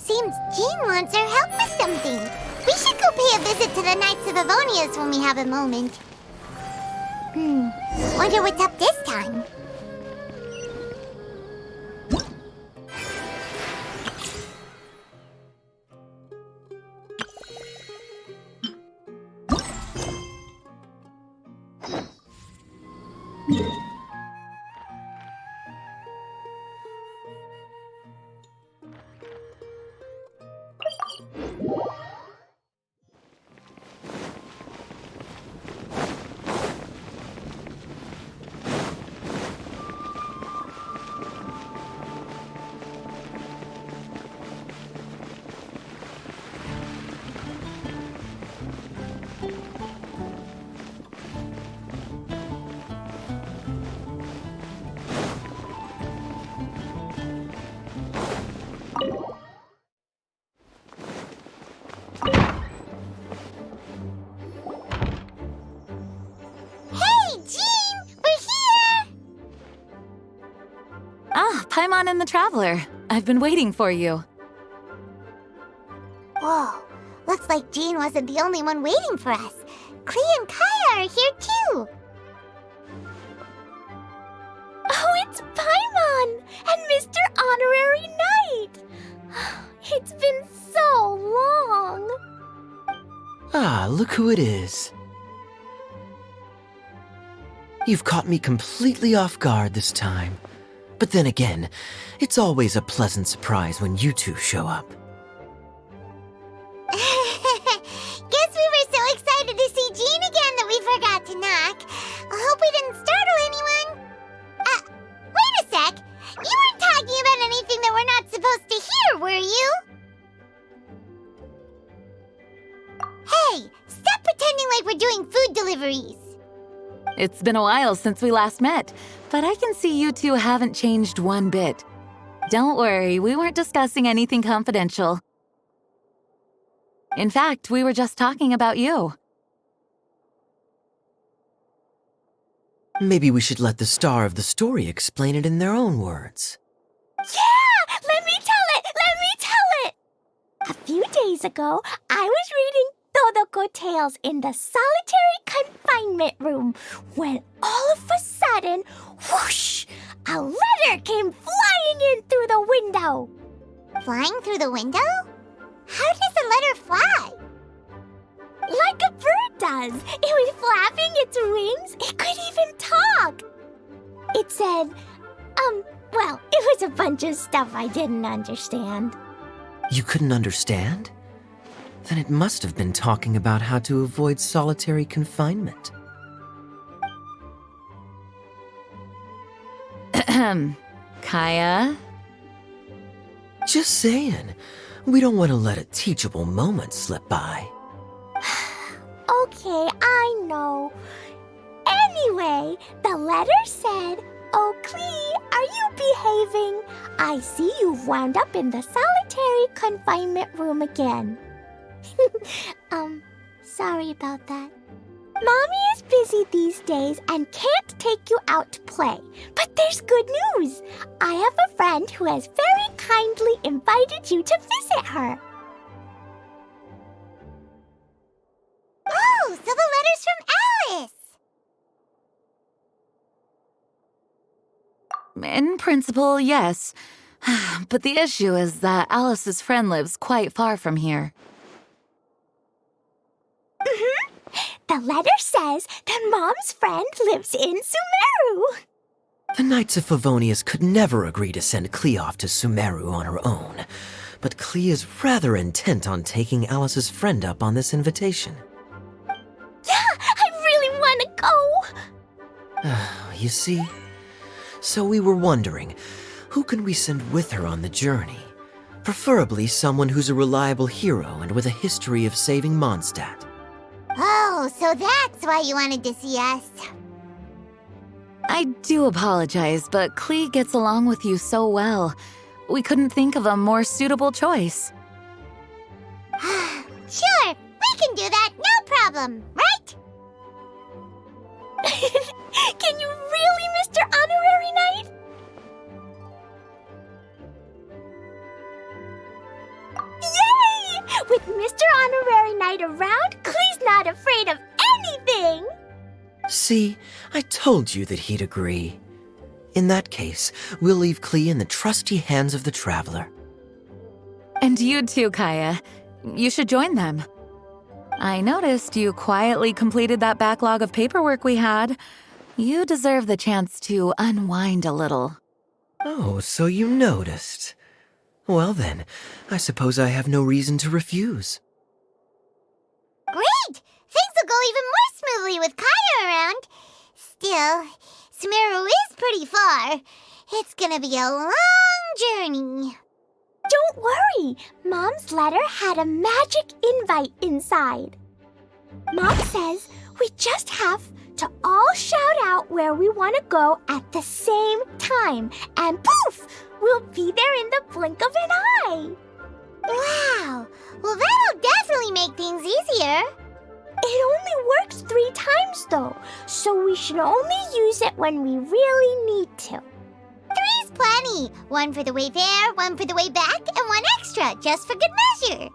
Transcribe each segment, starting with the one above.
Seems Jean wants our help with something. We should go pay a visit to the Knights of Avonias when we have a moment. Wonder what's up this time. Paimon and the Traveler. I've been waiting for you. Whoa, looks like Jean wasn't the only one waiting for us. Klee and Kaya are here too. Oh, it's Paimon and Mr. Honorary Knight. It's been so long. Ah, look who it is. You've caught me completely off guard this time. But then again, it's always a pleasant surprise when you two show up. Guess we were so excited to see Jean again that we forgot to knock. I hope we didn't startle anyone. Wait a sec. You weren't talking about anything that we're not supposed to hear, were you? Hey, stop pretending like we're doing food deliveries. It's been a while since we last met, but I can see you two haven't changed one bit. Don't worry, we weren't discussing anything confidential. In fact, we were just talking about you. Maybe we should let the star of the story explain it in their own words. Yeah! Let me tell it! Let me tell it! A few days ago, I was reading Todoko Tales in the solitary confinement room when all of a sudden, whoosh, a letter came flying in through the window. Flying through the window? How does a letter fly? Like a bird does. It was flapping its wings. It could even talk. It said, well, it was a bunch of stuff I didn't understand. You couldn't understand? Then it must have been talking about how to avoid solitary confinement. Kaya? Just saying. We don't want to let a teachable moment slip by. Okay, I know. Anyway, the letter said, "Oh, Klee, are you behaving? I see you've wound up in the solitary confinement room again." Sorry about that. Mommy is busy these days and can't take you out to play. But there's good news. I have a friend who has very kindly invited you to visit her. Oh, so the letter's from Alice! In principle, yes. But the issue is that Alice's friend lives quite far from here. The letter says that Mom's friend lives in Sumeru. The Knights of Favonius could never agree to send Klee off to Sumeru on her own, but Klee is rather intent on taking Alice's friend up on this invitation. Yeah, I really want to go. You see? So we were wondering, who can we send with her on the journey? Preferably someone who's a reliable hero and with a history of saving Mondstadt. Oh, so that's why you wanted to see us. I do apologize, but Klee gets along with you so well. We couldn't think of a more suitable choice. Sure, we can do that, no problem, right? Can you really, Mr. Honorary Knight? With Mr. Honorary Knight around, Klee's not afraid of anything! See, I told you that he'd agree. In that case, we'll leave Klee in the trusty hands of the Traveler. And you too, Kaya. You should join them. I noticed you quietly completed that backlog of paperwork we had. You deserve the chance to unwind a little. Oh, so you noticed. Well then, I suppose I have no reason to refuse. Great! Things will go even more smoothly with Kaya around. Still, Sumeru is pretty far. It's gonna be a long journey. Don't worry, Mom's letter had a magic invite inside. Mom says we just have to all shout out where we want to go at the same time, and poof, we'll be there in the blink of an eye. Wow! Well, that'll definitely make things easier. It only works 3 times though, so we should only use it when we really need to. 3's plenty. 1 for the way there, 1 for the way back, and 1 extra, just for good measure.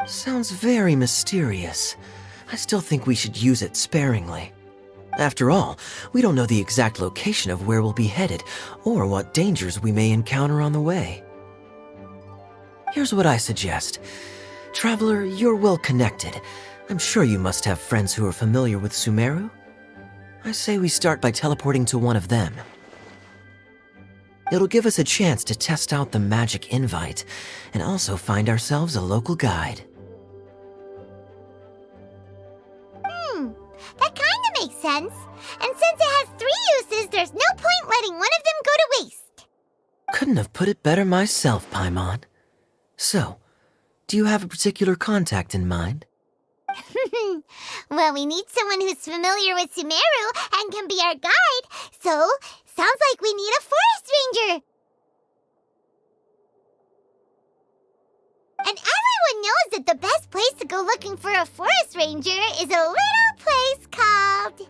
Sounds very mysterious. I still think we should use it sparingly. After all, we don't know the exact location of where we'll be headed, or what dangers we may encounter on the way. Here's what I suggest. Traveler, you're well connected. I'm sure you must have friends who are familiar with Sumeru. I say we start by teleporting to one of them. It'll give us a chance to test out the magic invite, and also find ourselves a local guide. That kinda makes sense. And since it has 3 uses, there's no point letting one of them go to waste. Couldn't have put it better myself, Paimon. So, do you have a particular contact in mind? Well, we need someone who's familiar with Sumeru and can be our guide, so sounds like we need a forest ranger. And everyone knows that the best place to go looking for a forest ranger is a little place called...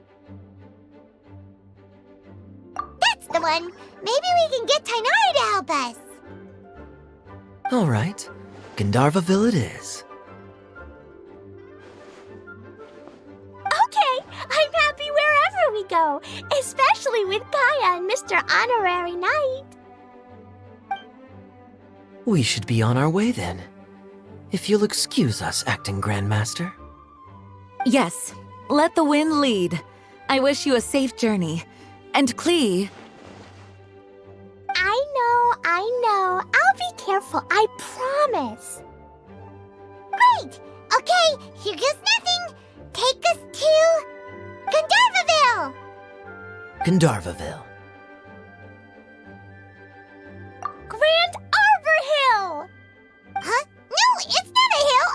That's the one! Maybe we can get Tainari to help us. All right, Gandharvaville it is. Okay, I'm happy wherever we go, especially with Kaya and Mr. Honorary Knight. We should be on our way then. If you'll excuse us, Acting Grandmaster. Yes, let the wind lead. I wish you a safe journey. And Klee... I know. I'll be careful, I promise. Great! Okay, here goes nothing. Take us to... Gandharvaville! Grand Gandharvaville. Arbor Hill! Huh? No, it's not a hill!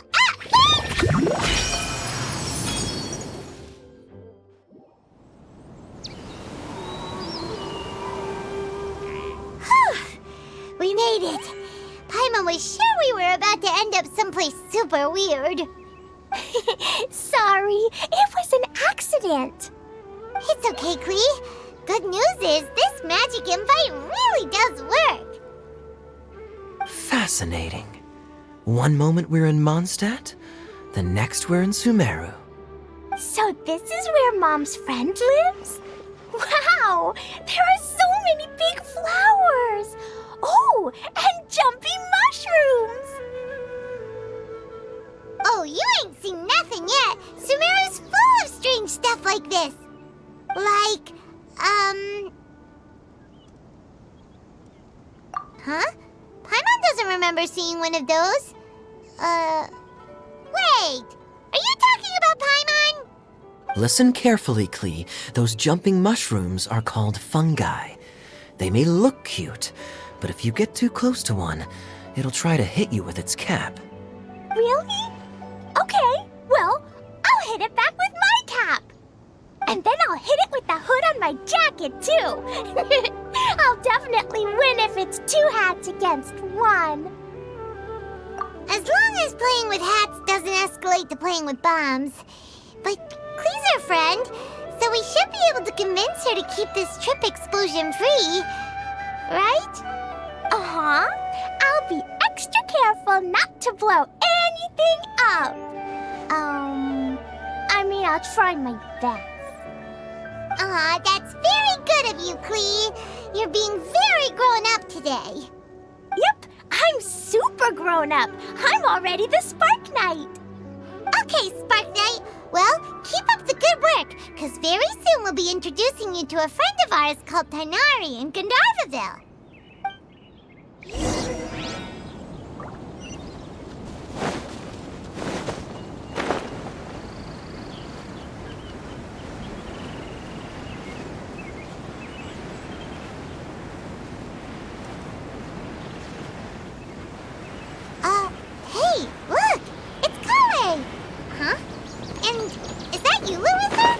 We made it. Paimon was sure we were about to end up someplace super weird. Sorry, it was an accident. It's okay, Klee. Good news is this magic invite really does work. Fascinating. One moment we're in Mondstadt, the next we're in Sumeru. So this is where Mom's friend lives? Wow, there are so many big flowers. Oh, and jumping mushrooms. Oh, you ain't seen nothing yet. Sumeru's full of strange stuff like this. Like, Huh? Paimon doesn't remember seeing one of those. Wait! Are you talking about Paimon? Listen carefully, Klee. Those jumping mushrooms are called fungi. They may look cute, but if you get too close to one, it'll try to hit you with its cap. Really? Okay, well, I'll hit it back with my cap. And then I'll hit it with the hood on my jacket, too. I'll definitely win if it's 2 hats against 1. As long as playing with hats doesn't escalate to playing with bombs. But Klee's our friend, so we should be able to convince her to keep this trip explosion-free. Right? Uh-huh. I'll be extra careful careful not to blow anything up. I'll try my best. Aw, that's very good of you, Klee. You're being very grown up today. Yep, I'm super grown up. I'm already the Spark Knight. Okay, Spark Knight. Well, keep up the good work, because very soon we'll be introducing you to a friend of ours called Tighnari in Gandharvaville. Hey, look! It's Collei! Huh? And is that Eula with her?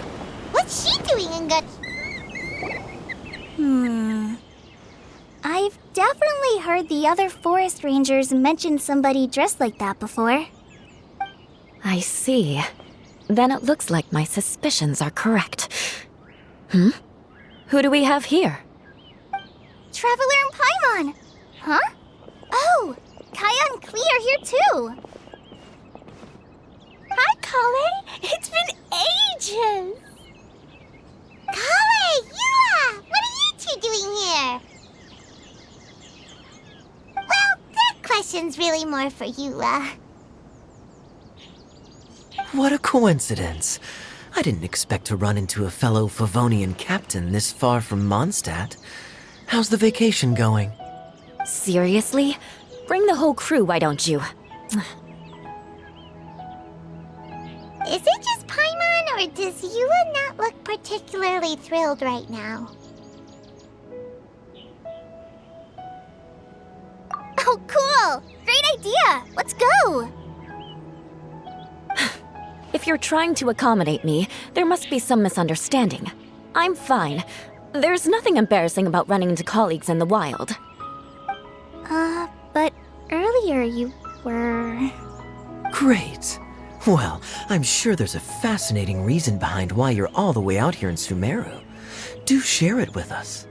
What's she doing in I've definitely heard the other forest rangers mention somebody dressed like that before. I see. Then it looks like my suspicions are correct. Who do we have here? Traveler and Paimon! Huh? Oh! Kaya and Klee are here too! Hi, Collei! It's been ages! Collei! Eula! What are you two doing here? Well, that question's really more for Eula. What a coincidence. I didn't expect to run into a fellow Favonian captain this far from Mondstadt. How's the vacation going? Seriously? Bring the whole crew, why don't you? Is it just Paimon, or does Eula not look particularly thrilled right now? Oh, cool! Great idea! Let's go! If you're trying to accommodate me, there must be some misunderstanding. I'm fine. There's nothing embarrassing about running into colleagues in the wild. But earlier you were... Great. Well, I'm sure there's a fascinating reason behind why you're all the way out here in Sumeru. Do share it with us.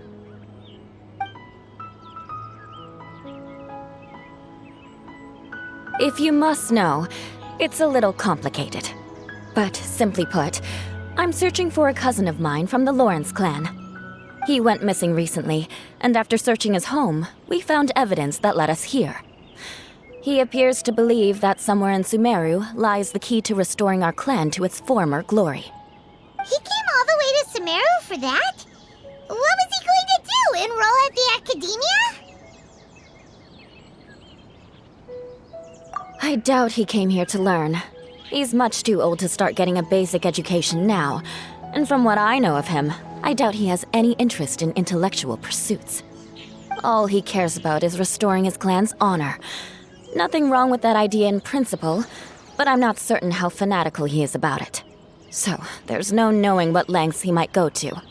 If you must know, it's a little complicated. But simply put, I'm searching for a cousin of mine from the Lawrence clan. He went missing recently, and after searching his home, we found evidence that led us here. He appears to believe that somewhere in Sumeru lies the key to restoring our clan to its former glory. He came all the way to Sumeru for that? What was he going to do, enroll at the academia? I doubt he came here to learn. He's much too old to start getting a basic education now, and from what I know of him, I doubt he has any interest in intellectual pursuits. All he cares about is restoring his clan's honor. Nothing wrong with that idea in principle, but I'm not certain how fanatical he is about it. So, there's no knowing what lengths he might go to.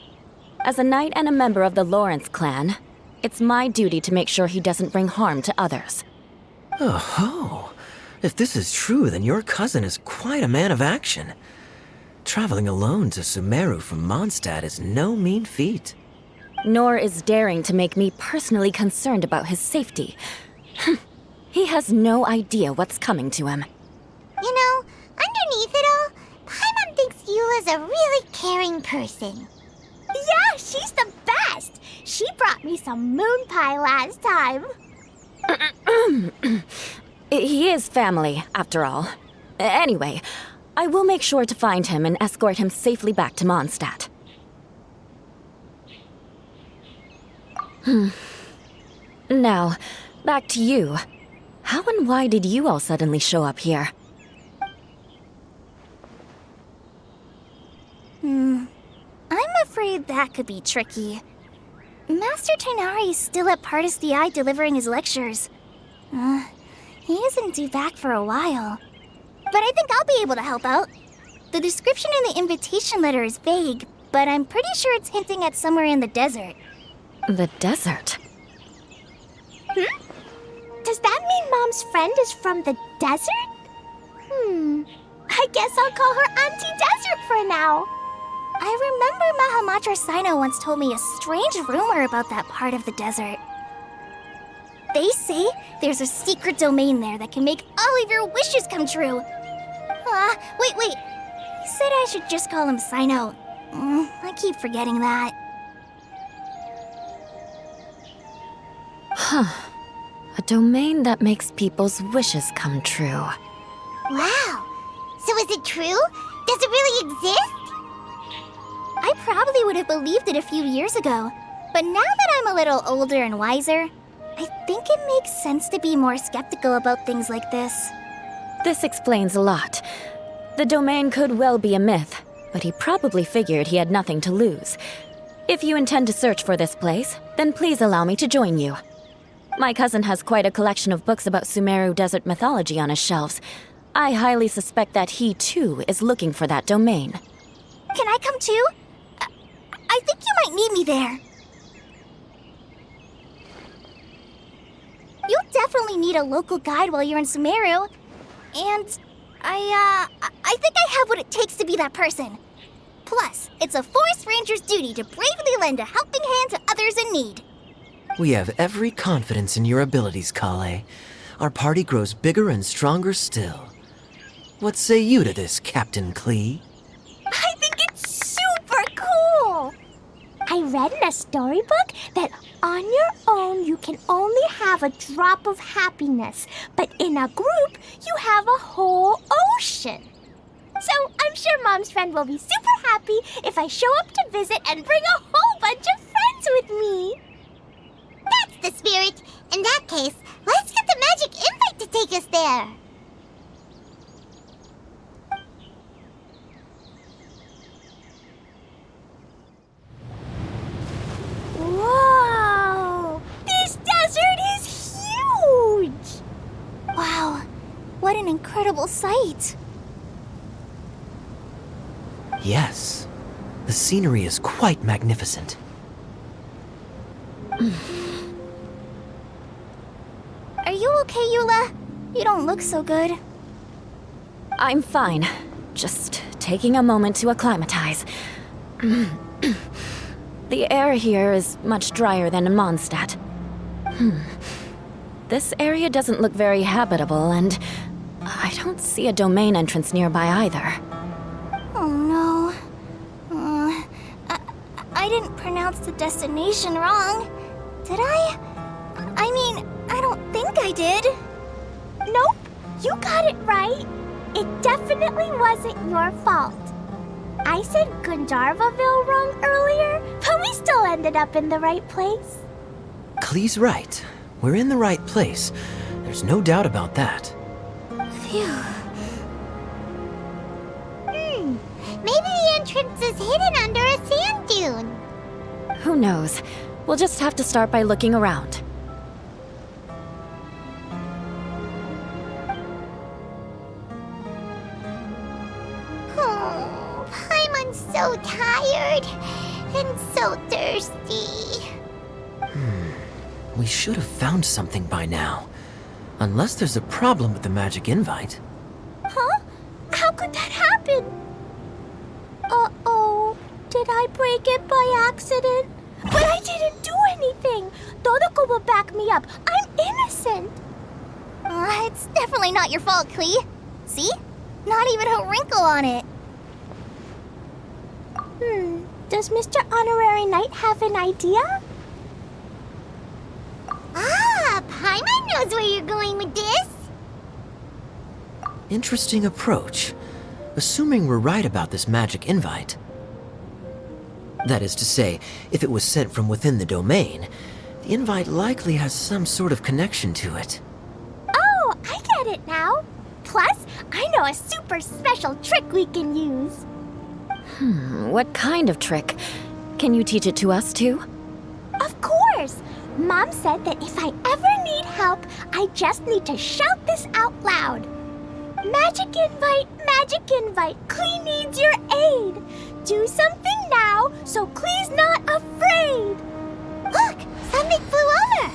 As a knight and a member of the Lawrence clan, it's my duty to make sure he doesn't bring harm to others. Oh-ho! If this is true, then your cousin is quite a man of action. Traveling alone to Sumeru from Mondstadt is no mean feat. Nor is daring to make me personally concerned about his safety. He has no idea what's coming to him. You know, underneath it all, Paimon thinks Eula's a really caring person. Yeah, she's the best! She brought me some moon pie last time. He is family, after all. Anyway, I will make sure to find him and escort him safely back to Mondstadt. Now, back to you. How and why did you all suddenly show up here? I'm afraid that could be tricky. Master Tighnari is still at Partis the Eye delivering his lectures. He isn't due back for a while. But I think I'll be able to help out. The description in the invitation letter is vague, but I'm pretty sure it's hinting at somewhere in the desert. The desert? Does that mean Mom's friend is from the desert? I guess I'll call her Auntie Desert for now. I remember Mahamatra Sino once told me a strange rumor about that part of the desert. They say there's a secret domain there that can make all of your wishes come true. Wait. He said I should just call him Sino. I keep forgetting that. A domain that makes people's wishes come true. Wow. So is it true? Does it really exist? I probably would have believed it a few years ago. But now that I'm a little older and wiser, I think it makes sense to be more skeptical about things like this. This explains a lot. The domain could well be a myth, but he probably figured he had nothing to lose. If you intend to search for this place, then please allow me to join you. My cousin has quite a collection of books about Sumeru desert mythology on his shelves. I highly suspect that he, too, is looking for that domain. Can I come too? I think you might need me there. You'll definitely need a local guide while you're in Sumeru. And I think I have what it takes to be that person. Plus, it's a forest ranger's duty to bravely lend a helping hand to others in need. We have every confidence in your abilities, Collei. Our party grows bigger and stronger still. What say you to this, Captain Klee? I think it's super cool! I read in a storybook that on your own you can only have a drop of happiness, but in a group you have a whole ocean. So I'm sure Mom's friend will be super happy if I show up to visit and bring a whole bunch of friends with me. That's the spirit. In that case, let's get the magic invite to take us there. Whoa! This desert is huge! Wow, what an incredible sight. Yes. The scenery is quite magnificent. Are you okay, Eula? You don't look so good. I'm fine. Just taking a moment to acclimatize. The air here is much drier than in Mondstadt. This area doesn't look very habitable, and I don't see a domain entrance nearby either. Oh no. I didn't pronounce the destination wrong. Did I? I mean, I don't think I did. Nope, you got it right. It definitely wasn't your fault. I said Gundarvaville wrong earlier, but we still ended up in the right place. Klee's right. We're in the right place. There's no doubt about that. Phew. Maybe the entrance is hidden under a sand dune. Who knows? We'll just have to start by looking around. Oh, Paimon's so tired and so thirsty. We should have found something by now. Unless there's a problem with the magic invite. Huh? How could that happen? Uh-oh. Did I break it by accident? But I didn't do anything. Todoko will back me up. I'm innocent. It's definitely not your fault, Klee. See? Not even a wrinkle on it. Does Mr. Honorary Knight have an idea? Paimon knows where you're going with this. Interesting approach. Assuming we're right about this magic invite. That is to say, if it was sent from within the domain, the invite likely has some sort of connection to it. Oh, I get it now. Plus, I know a super special trick we can use. What kind of trick? Can you teach it to us too? Of course! Mom said that if I ever need help, I just need to shout this out loud. Magic invite, Klee needs your aid. Do something now so Klee's not afraid. Look, something flew over.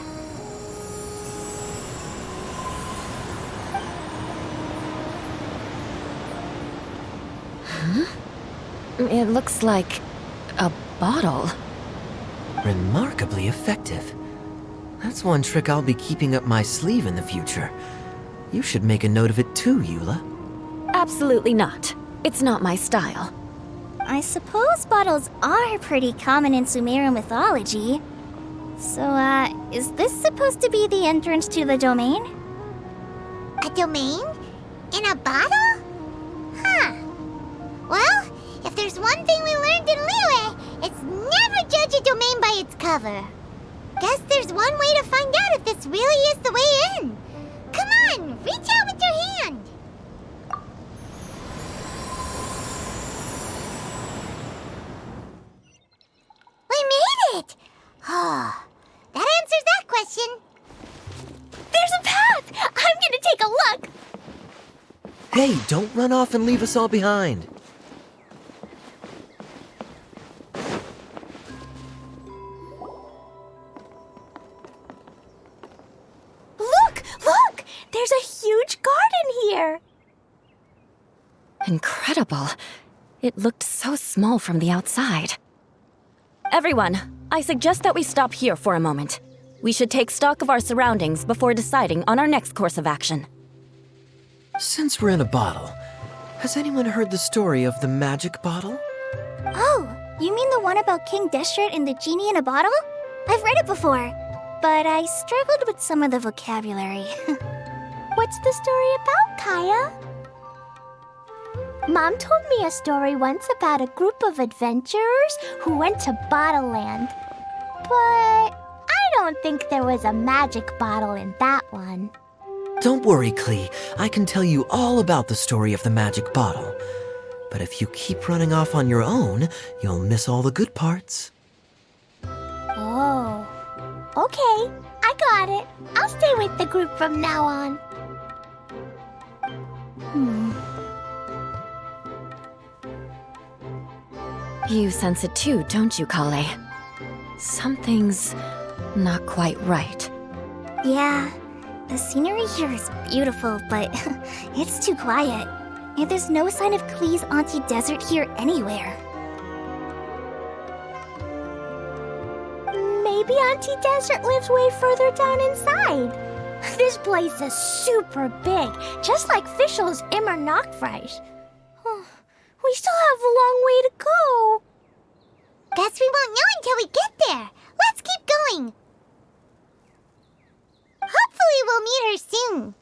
It looks like a bottle. Remarkably effective. That's one trick I'll be keeping up my sleeve in the future. You should make a note of it too, Eula. Absolutely not. It's not my style. I suppose bottles are pretty common in Sumeru mythology. So, is this supposed to be the entrance to the domain? A domain? In a bottle? Huh. Well, if there's one thing we learned in Liyue, it's never judge a domain by its cover. Guess there's one way to find out if this really is the way in. Come on, reach out with your hand. We made it! Oh, that answers that question. There's a path! I'm gonna take a look! Hey, don't run off and leave us all behind. Look! There's a huge garden here! Incredible. It looked so small from the outside. Everyone, I suggest that we stop here for a moment. We should take stock of our surroundings before deciding on our next course of action. Since we're in a bottle, has anyone heard the story of the magic bottle? Oh, you mean the one about King Deshret and the genie in a bottle? I've read it before, but I struggled with some of the vocabulary. What's the story about, Kaya? Mom told me a story once about a group of adventurers who went to Bottle Land. But I don't think there was a magic bottle in that one. Don't worry, Klee. I can tell you all about the story of the magic bottle. But if you keep running off on your own, you'll miss all the good parts. Oh, okay. I got it. I'll stay with the group from now on. You sense it too, don't you, Collei? Something's not quite right. Yeah, the scenery here is beautiful, but it's too quiet. And there's no sign of Klee's Auntie Desert here anywhere. Maybe Auntie Desert lives way further down inside. This place is super big, just like Fischl's Immer Nachtreich. We still have a long way to go. Guess we won't know until we get there. Let's keep going. Hopefully we'll meet her soon.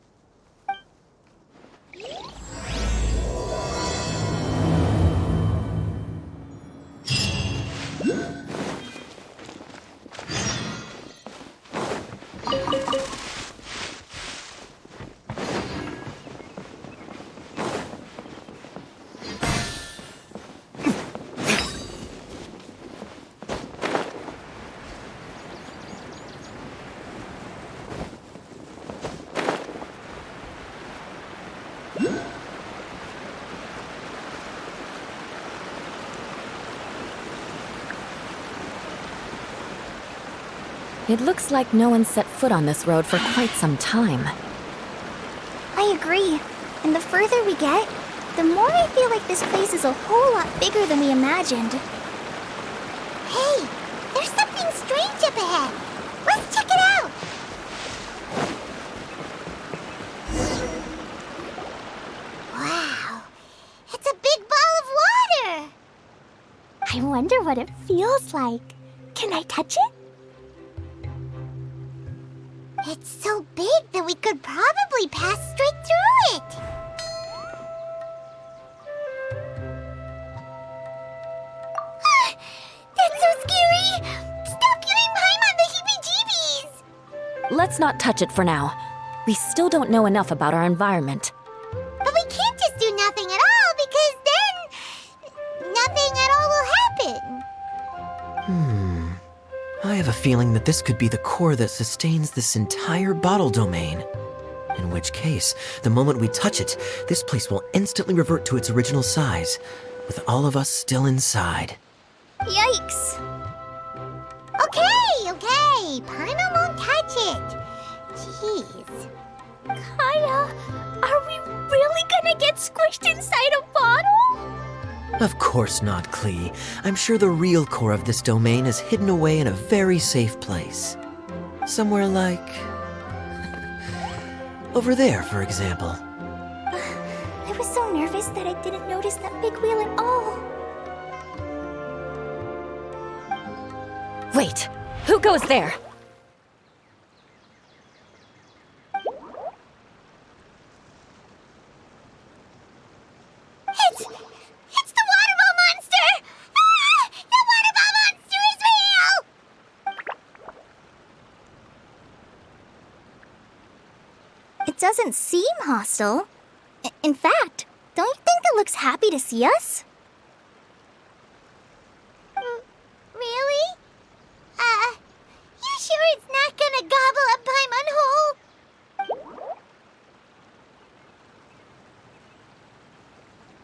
It looks like no one set foot on this road for quite some time. I agree. And the further we get, the more I feel like this place is a whole lot bigger than we imagined. Hey, there's something strange up ahead. Let's check it out. Wow, it's a big ball of water. I wonder what it feels like. Can I touch it? It's so big that we could probably pass straight through it. That's so scary! Stop giving Paimon the heebie-jeebies! Let's not touch it for now. We still don't know enough about our environment. But we can't just do nothing at all, because then nothing at all will happen. I have a feeling that this could be the core that sustains this entire bottle domain. In which case, the moment we touch it, this place will instantly revert to its original size, with all of us still inside. Yikes! Okay. Paimon won't touch it. Jeez. Kaya, are we really gonna get squished inside a bottle? Of course not, Klee. I'm sure the real core of this domain is hidden away in a very safe place. Somewhere like... over there, for example. I was so nervous that I didn't notice that big wheel at all. Wait, who goes there? It's the waterball monster! Ah! The waterball monster is real! It doesn't seem hostile. In fact, don't you think it looks happy to see us? Really? You sure it's not gonna gobble up Paimon whole?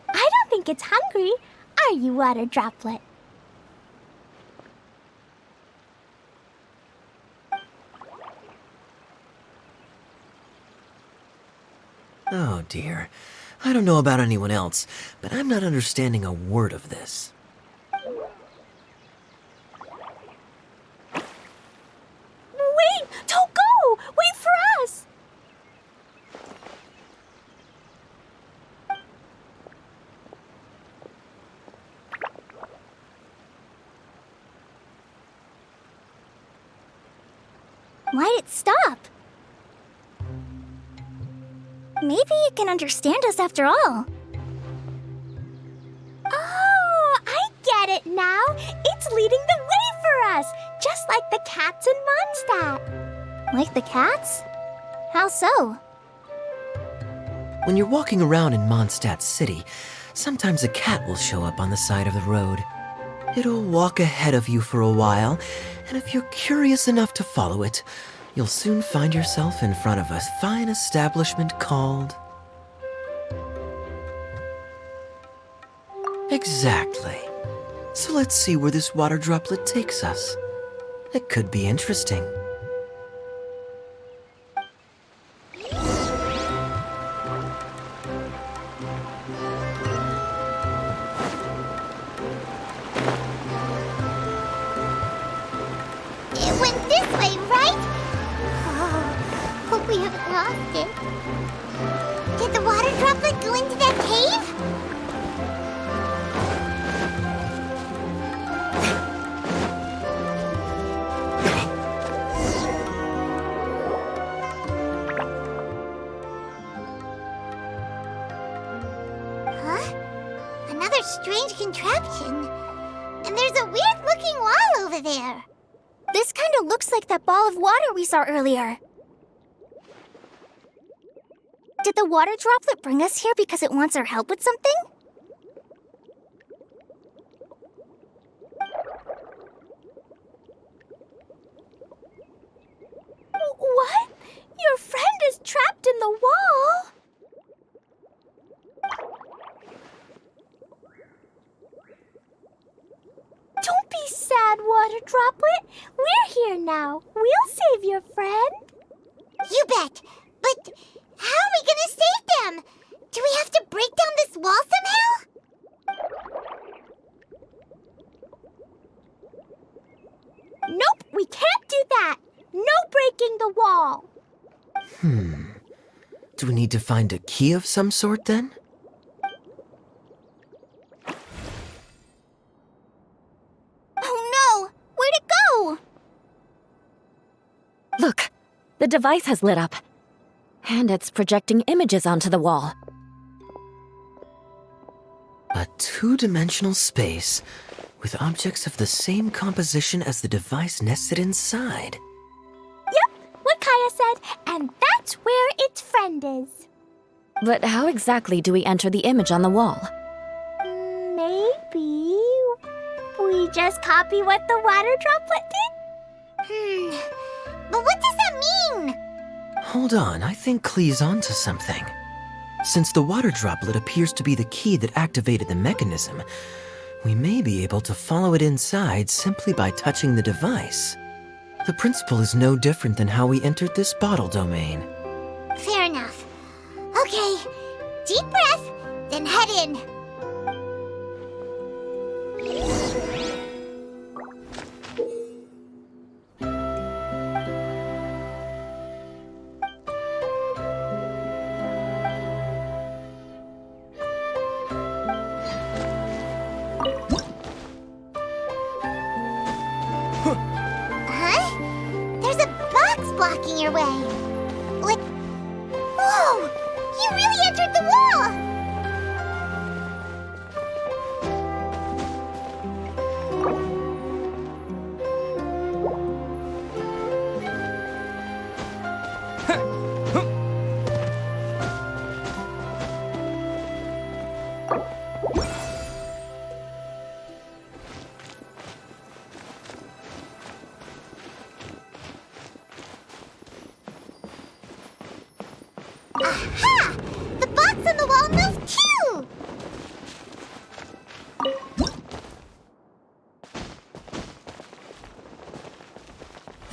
I don't think it's hungry. Are you, Water Droplet? Oh dear. I don't know about anyone else, but I'm not understanding a word of this. Wait! Don't go! Wait for us! Why'd it stop? Maybe it can understand us after all. Oh, I get it now. It's leading the way for us, just like the cats in Mondstadt. Like the cats? How so? When you're walking around in Mondstadt City, sometimes a cat will show up on the side of the road. It'll walk ahead of you for a while, and if you're curious enough to follow it, you'll soon find yourself in front of a fine establishment called... Exactly. So let's see where this water droplet takes us. It could be interesting. It went this way, right? Oh, hope we haven't lost it. Did the water droplet go into that cave? Huh? Another strange contraption. And there's a weird-looking wall over there. This kind of looks like that ball of water we saw earlier. Did the water droplet bring us here because it wants our help with something? What? Your friend is trapped in the wall? Don't be sad, Water Droplet. We're here now. We'll save your friend. You bet. But how are we gonna save them? Do we have to break down this wall somehow? Nope, we can't do that. No breaking the wall. Do we need to find a key of some sort then? Oh no! Where'd it go? Look, the device has lit up. And it's projecting images onto the wall. A two-dimensional space with objects of the same composition as the device nested inside. Yep, what Kaya said, and that's where its friend is. But how exactly do we enter the image on the wall? Maybe we just copy what the water droplet did? But what does that mean? Hold on, I think Klee's onto something. Since the water droplet appears to be the key that activated the mechanism, we may be able to follow it inside simply by touching the device. The principle is no different than how we entered this bottle domain. Fair enough. Okay, deep breath, then head in. your way. What? Whoa! You really entered the wall! Aha! The box on the wall moved too!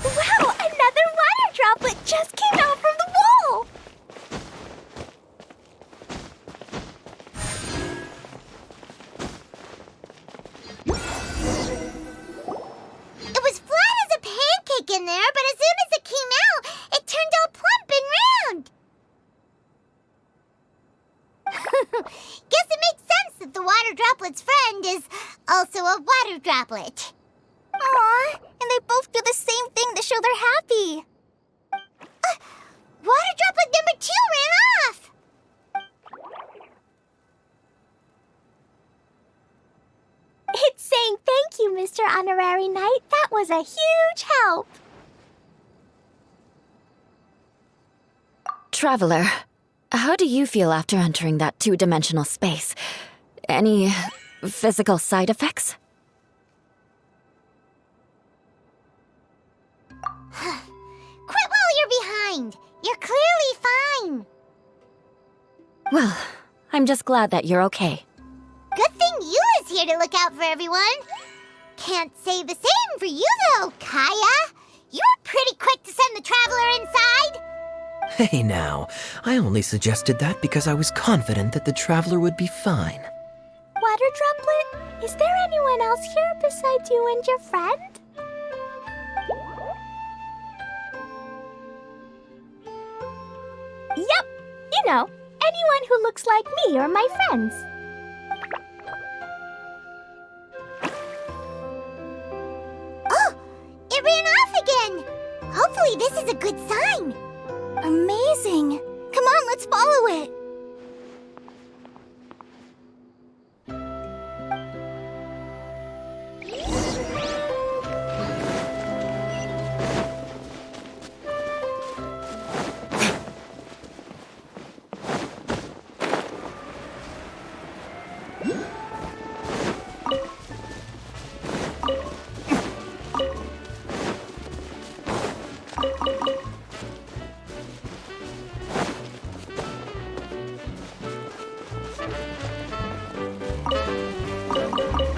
Wow, another water droplet just came out from the wall! It was flat as a pancake in there, but as soon as it came out, it turned all plump and round. Guess it makes sense that the water droplet's friend is also a water droplet. Aw, and they both do the same thing to show they're happy. Water droplet number 2 ran off. It's saying thank you, Mr. Honorary Knight. That was a huge help. Traveler, how do you feel after entering that two-dimensional space? Any physical side effects? Quit while you're behind. You're clearly fine. Well, I'm just glad that you're okay. Good thing Eula's here to look out for everyone. Can't say the same for you, though, Kaya. You were pretty quick to send the traveler inside. Hey now, I only suggested that because I was confident that the traveler would be fine. Water droplet, is there anyone else here besides you and your friend? Yep, you know, anyone who looks like me or my friends. Oh, it ran off again. Hopefully this is a good sign. Amazing. Come on, let's follow it.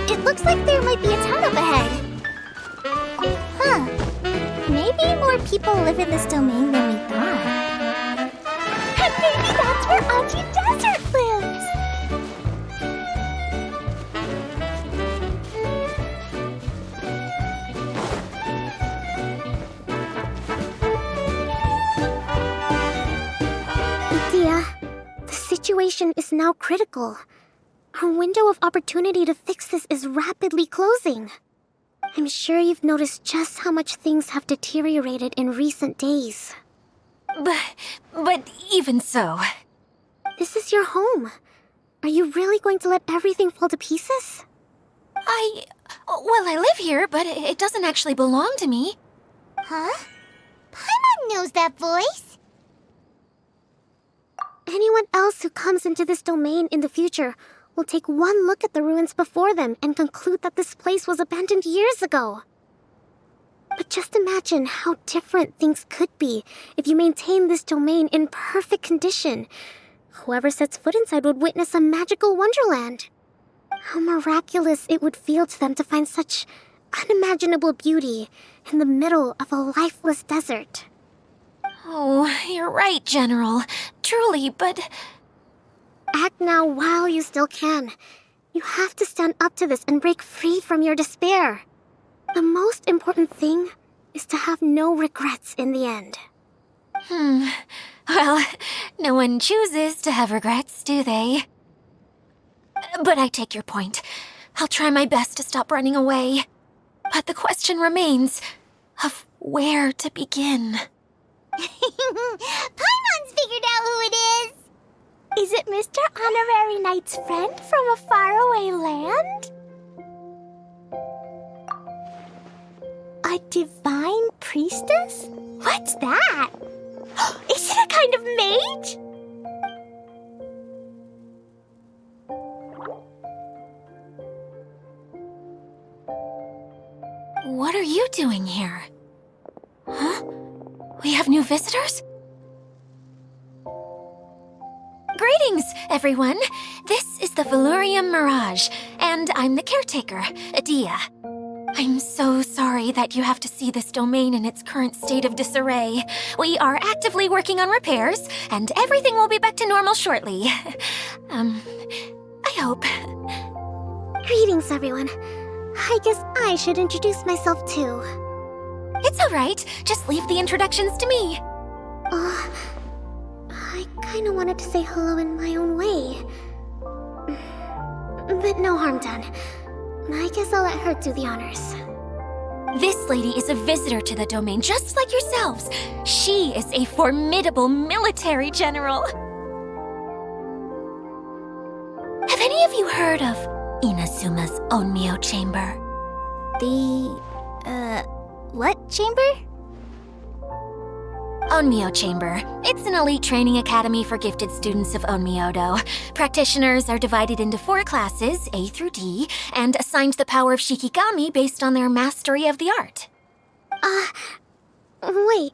It looks like there might be a town up ahead. Huh. Maybe more people live in this domain than we thought. And maybe that's where Auntie Desert lives! Idyia, the situation is now critical. Our window of opportunity to fix this is rapidly closing. I'm sure you've noticed just how much things have deteriorated in recent days. But even so... This is your home. Are you really going to let everything fall to pieces? Well, I live here, but it doesn't actually belong to me. Huh? Paimon knows that voice. Anyone else who comes into this domain in the future will take one look at the ruins before them and conclude that this place was abandoned years ago. But just imagine how different things could be if you maintain this domain in perfect condition. Whoever sets foot inside would witness a magical wonderland. How miraculous it would feel to them to find such unimaginable beauty in the middle of a lifeless desert. Oh, you're right, General. Truly, but... Act now while you still can. You have to stand up to this and break free from your despair. The most important thing is to have no regrets in the end. Well, no one chooses to have regrets, do they? But I take your point. I'll try my best to stop running away. But the question remains of where to begin. honorary knight's friend from a faraway land? A divine priestess? What's that? Is it a kind of mage? What are you doing here? Huh? We have new visitors? Greetings, everyone. This is the Valurium Mirage, and I'm the caretaker, Idyia. I'm so sorry that you have to see this domain in its current state of disarray. We are actively working on repairs, and everything will be back to normal shortly. I hope. Greetings, everyone. I guess I should introduce myself too. It's all right. Just leave the introductions to me. I kinda wanted to say hello in my own way. But no harm done. I guess I'll let her do the honors. This lady is a visitor to the domain, just like yourselves. She is a formidable military general. Have any of you heard of Inazuma's Onmyo Chamber? What chamber? Onmyo Chamber. It's an elite training academy for gifted students of Onmyodo. Practitioners are divided into 4 classes, A through D, and assigned the power of Shikigami based on their mastery of the art. Wait.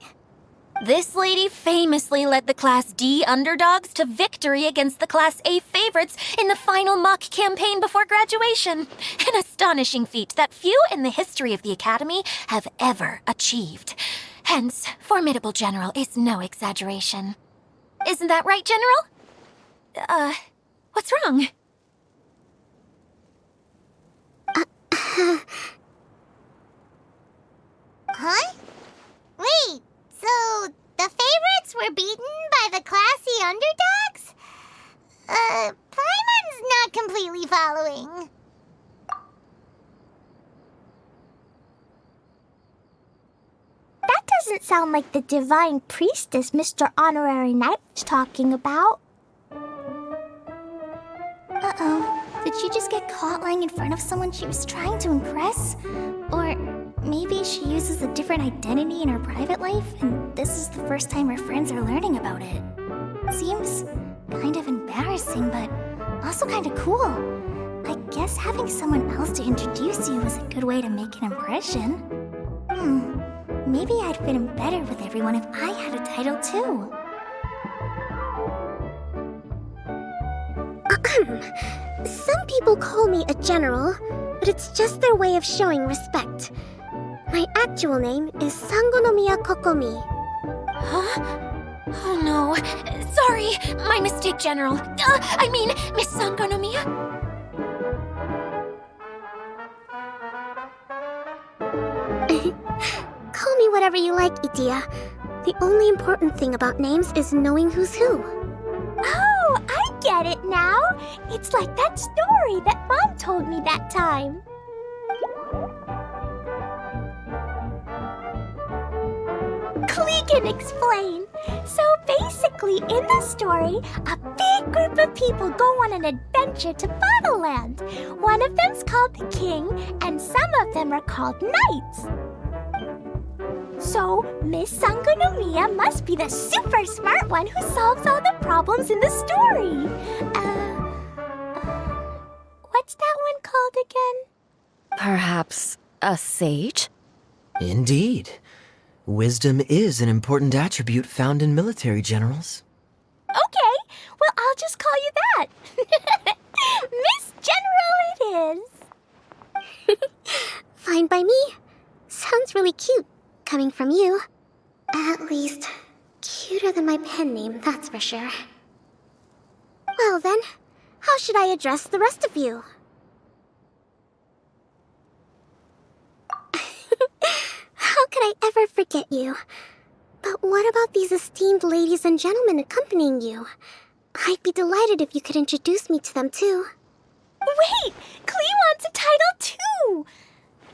This lady famously led the Class D underdogs to victory against the Class A favorites in the final mock campaign before graduation. An astonishing feat that few in the history of the Academy have ever achieved. Hence, formidable general is no exaggeration. Isn't that right, General? What's wrong? Huh? Wait, so the favorites were beaten by the classy underdogs? Paimon's not completely following. That doesn't sound like the divine priestess Mr. Honorary Knight was talking about. Uh-oh. Did she just get caught lying in front of someone she was trying to impress? Or maybe she uses a different identity in her private life, and this is the first time her friends are learning about it. Seems kind of embarrassing, but also kind of cool. I guess having someone else to introduce you is a good way to make an impression. Maybe I'd fit in better with everyone if I had a title too. Some people call me a general, but it's just their way of showing respect. My actual name is Sangonomiya Kokomi. Huh? Oh no. Sorry, my mistake, General. Miss Sangonomiya. Call me whatever you like, Idyia. The only important thing about names is knowing who's who. Oh, I get it now. It's like that story that Mom told me that time. Klee can explain. So basically, in the story, a big group of people go on an adventure to Bottleland. One of them's called the King, and some of them are called Knights. So, Miss Sangonomiya must be the super smart one who solves all the problems in the story. What's that one called again? Perhaps a sage? Indeed. Wisdom is an important attribute found in military generals. Okay, well, I'll just call you that. Miss General it is. Fine by me. Sounds really cute, coming from you. At least, cuter than my pen name, that's for sure. Well then, how should I address the rest of you? How could I ever forget you? But what about these esteemed ladies and gentlemen accompanying you? I'd be delighted if you could introduce me to them too. Wait, Klee wants a title too.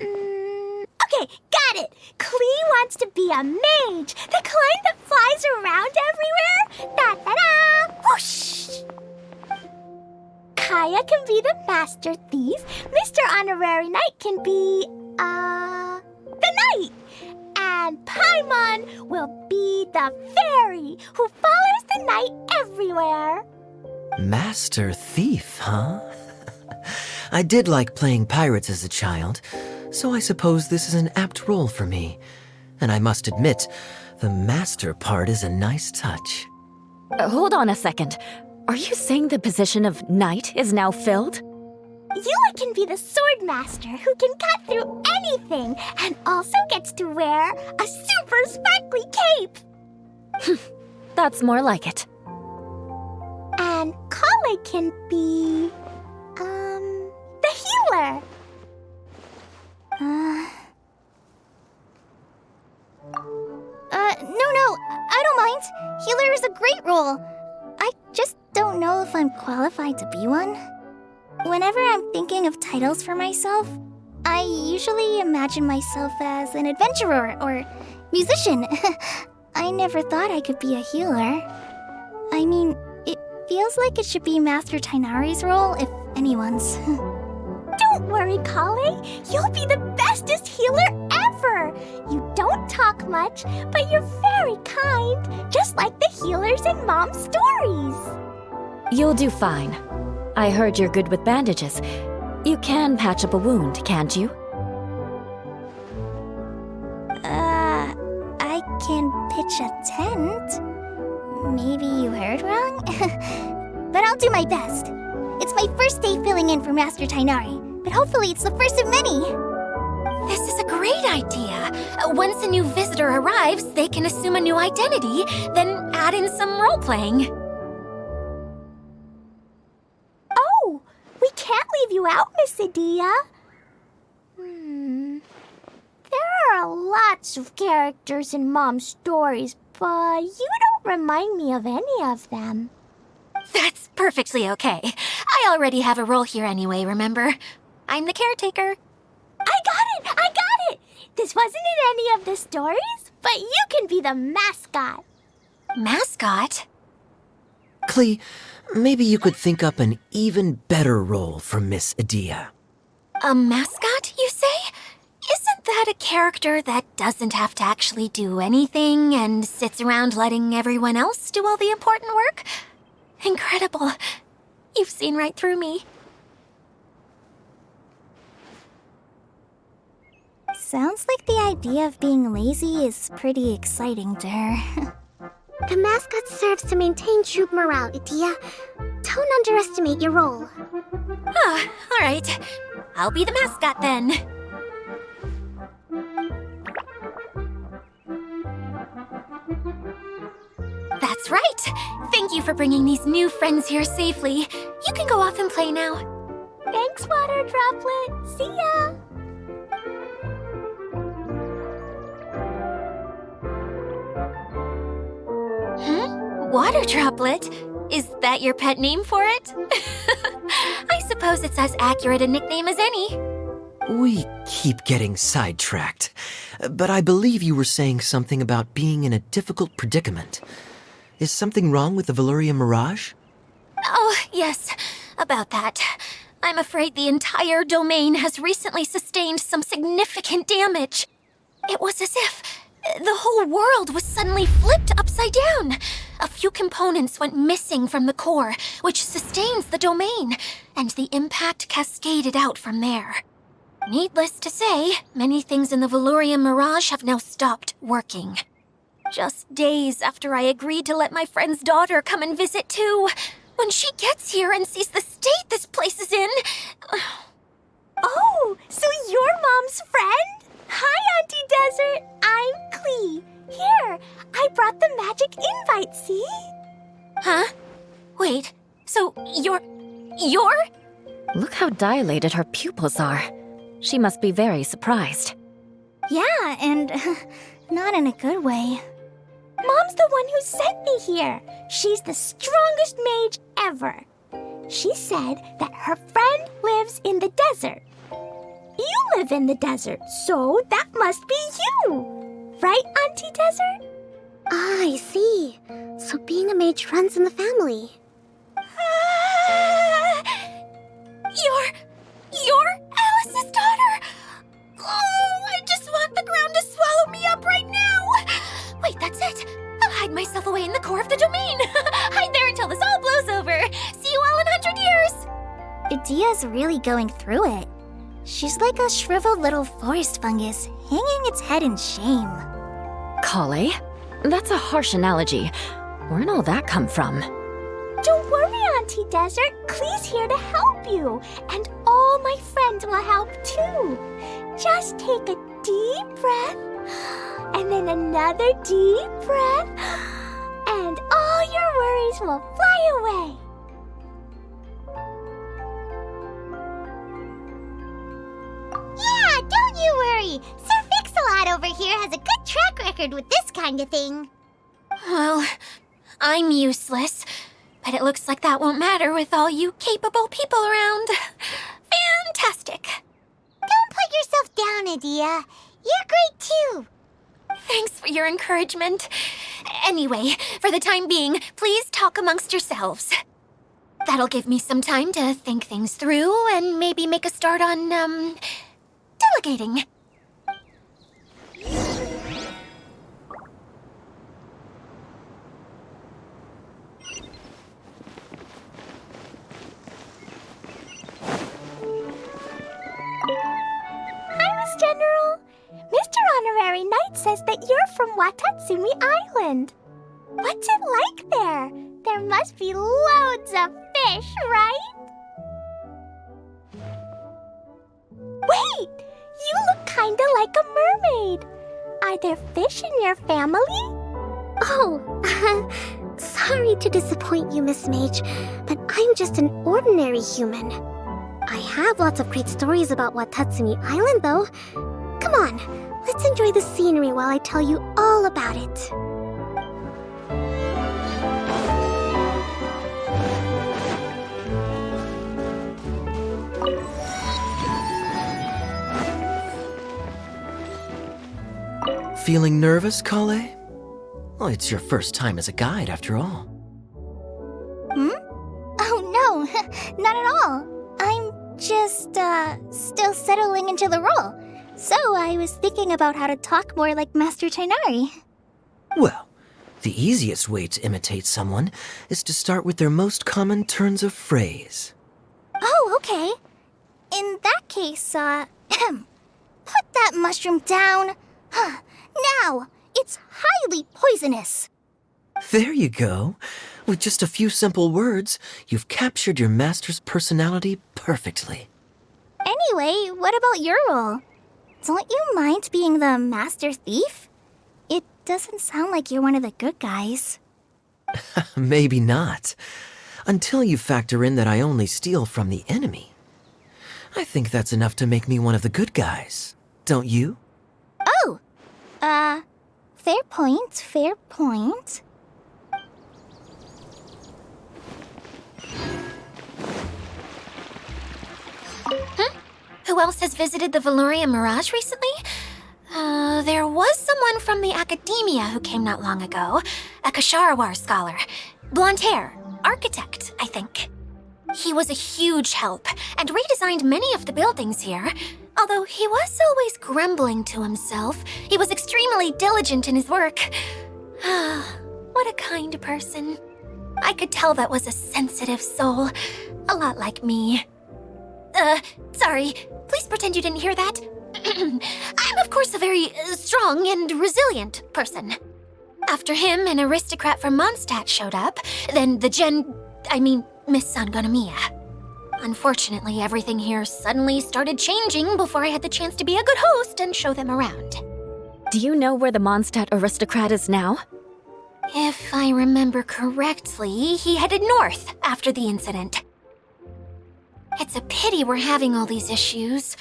Okay, got it. Klee wants to be a mage, the kind that flies around everywhere. Da-da-da! Whoosh! can be the Master Thief, Mr. Honorary Knight can be, the Knight. And Paimon will be the fairy who follows the knight everywhere. Master Thief, huh? I did like playing pirates as a child, so I suppose this is an apt role for me. And I must admit, the master part is a nice touch. Hold on a second. Are you saying the position of knight is now filled? Eula can be the sword master who can cut through anything and also gets to wear a super sparkly cape. That's more like it. And Collei can be, the healer. No, I don't mind. Healer is a great role. I just don't know if I'm qualified to be one. Whenever I'm thinking of titles for myself, I usually imagine myself as an adventurer or musician. I never thought I could be a healer. I mean, it feels like it should be Master Tainari's role, if anyone's. Don't worry, Collei. You'll be the bestest healer ever. You don't talk much, but you're very kind, just like the healers in Mom's stories. You'll do fine. I heard you're good with bandages. You can patch up a wound, can't you? I can pitch a tent. Maybe you heard wrong? But I'll do my best. It's my first day filling in for Master Tainari, but hopefully it's the first of many. This is a great idea. Once a new visitor arrives, they can assume a new identity, then add in some role-playing. Oh, we can't leave you out, Miss Idyia. There are lots of characters in Mom's stories, but you don't remind me of any of them. That's perfectly okay. I already have a role here anyway, remember? I'm the caretaker. I got it! This wasn't in any of the stories, but you can be the mascot. Mascot? Klee, maybe you could think up an even better role for Miss Idyia. A mascot, you say? Isn't that a character that doesn't have to actually do anything and sits around letting everyone else do all the important work? Incredible. You've seen right through me. Sounds like the idea of being lazy is pretty exciting to her. The mascot serves to maintain troop morale, Idyia. Don't underestimate your role. Ah, all right. I'll be the mascot then. That's right. Thank you for bringing these new friends here safely. You can go off and play now. Thanks, Water Droplet. See ya! Water Droplet? Is that your pet name for it? I suppose it's as accurate a nickname as any. We keep getting sidetracked, but I believe you were saying something about being in a difficult predicament. Is something wrong with the Veluria Mirage? Oh, yes, about that. I'm afraid the entire domain has recently sustained some significant damage. It was as if the whole world was suddenly flipped upside down. A few components went missing from the core, which sustains the domain, and the impact cascaded out from there. Needless to say, many things in the Veluria Mirage have now stopped working. Just days after I agreed to let my friend's daughter come and visit too, when she gets here and sees the state this place is in... Oh, so you're Mom's friend? Hi, Auntie Desert. I'm Klee. Here, I brought the magic invite, see? Huh? Wait, so you're... Look how dilated her pupils are. She must be very surprised. Yeah, and not in a good way. Mom's the one who sent me here. She's the strongest mage ever. She said that her friend lives in the desert. You live in the desert, so that must be you. Right, Auntie Desert? Ah, I see. So being a mage runs in the family. in the core of the domain. Hide there until this all blows over. See you all in 100 years. Idyia's really going through it. She's like a shriveled little forest fungus, hanging its head in shame. Collei? That's a harsh analogy. Where'd all that come from? Don't worry, Auntie Desert. Klee's here to help you. And all my friends will help too. Just take a deep breath, and then another deep breath, and all your worries will fly away. Yeah, don't you worry. Sir Fix-a-Lot over here has a good track record with this kind of thing. Well, I'm useless, but it looks like that won't matter with all you capable people around. Fantastic. Don't put yourself down, Idyia. You're great too. Thanks for your encouragement. Anyway, for the time being, please talk amongst yourselves. That'll give me some time to think things through and maybe make a start on, delegating. Hi, Miss General. Mr. Honorary Knight says that you're from Watatsumi Island. What's it like there? There must be loads of fish, right? Wait! You look kinda like a mermaid. Are there fish in your family? Oh, sorry to disappoint you, Miss Mage, but I'm just an ordinary human. I have lots of great stories about Watatsumi Island, though. Come on, let's enjoy the scenery while I tell you all about it. Feeling nervous, Collei? Well, it's your first time as a guide, after all. Oh no, not at all. I'm just, still settling into the role. So I was thinking about how to talk more like Master Tighnari. Well, the easiest way to imitate someone is to start with their most common turns of phrase. Oh, okay. In that case, put that mushroom down. Now, it's highly poisonous. There you go. With just a few simple words, you've captured your master's personality perfectly. Anyway, what about your role? Don't you mind being the master thief? It doesn't sound like you're one of the good guys. Maybe not. Until you factor in that I only steal from the enemy. I think that's enough to make me one of the good guys. Don't you? Oh! Fair point, fair point. Who else has visited the Veloria Mirage recently? There was someone from the academia who came not long ago. A Kasharawar scholar. Blonde hair. Architect, I think. He was a huge help and redesigned many of the buildings here. Although he was always grumbling to himself, he was extremely diligent in his work. What a kind person. I could tell that was a sensitive soul. A lot like me. Sorry. Please pretend you didn't hear that. I'm, of course, a very strong and resilient person. After him, an aristocrat from Mondstadt showed up, then Miss Sangonomiya. Unfortunately, everything here suddenly started changing before I had the chance to be a good host and show them around. Do you know where the Mondstadt aristocrat is now? If I remember correctly, he headed north after the incident. It's a pity we're having all these issues.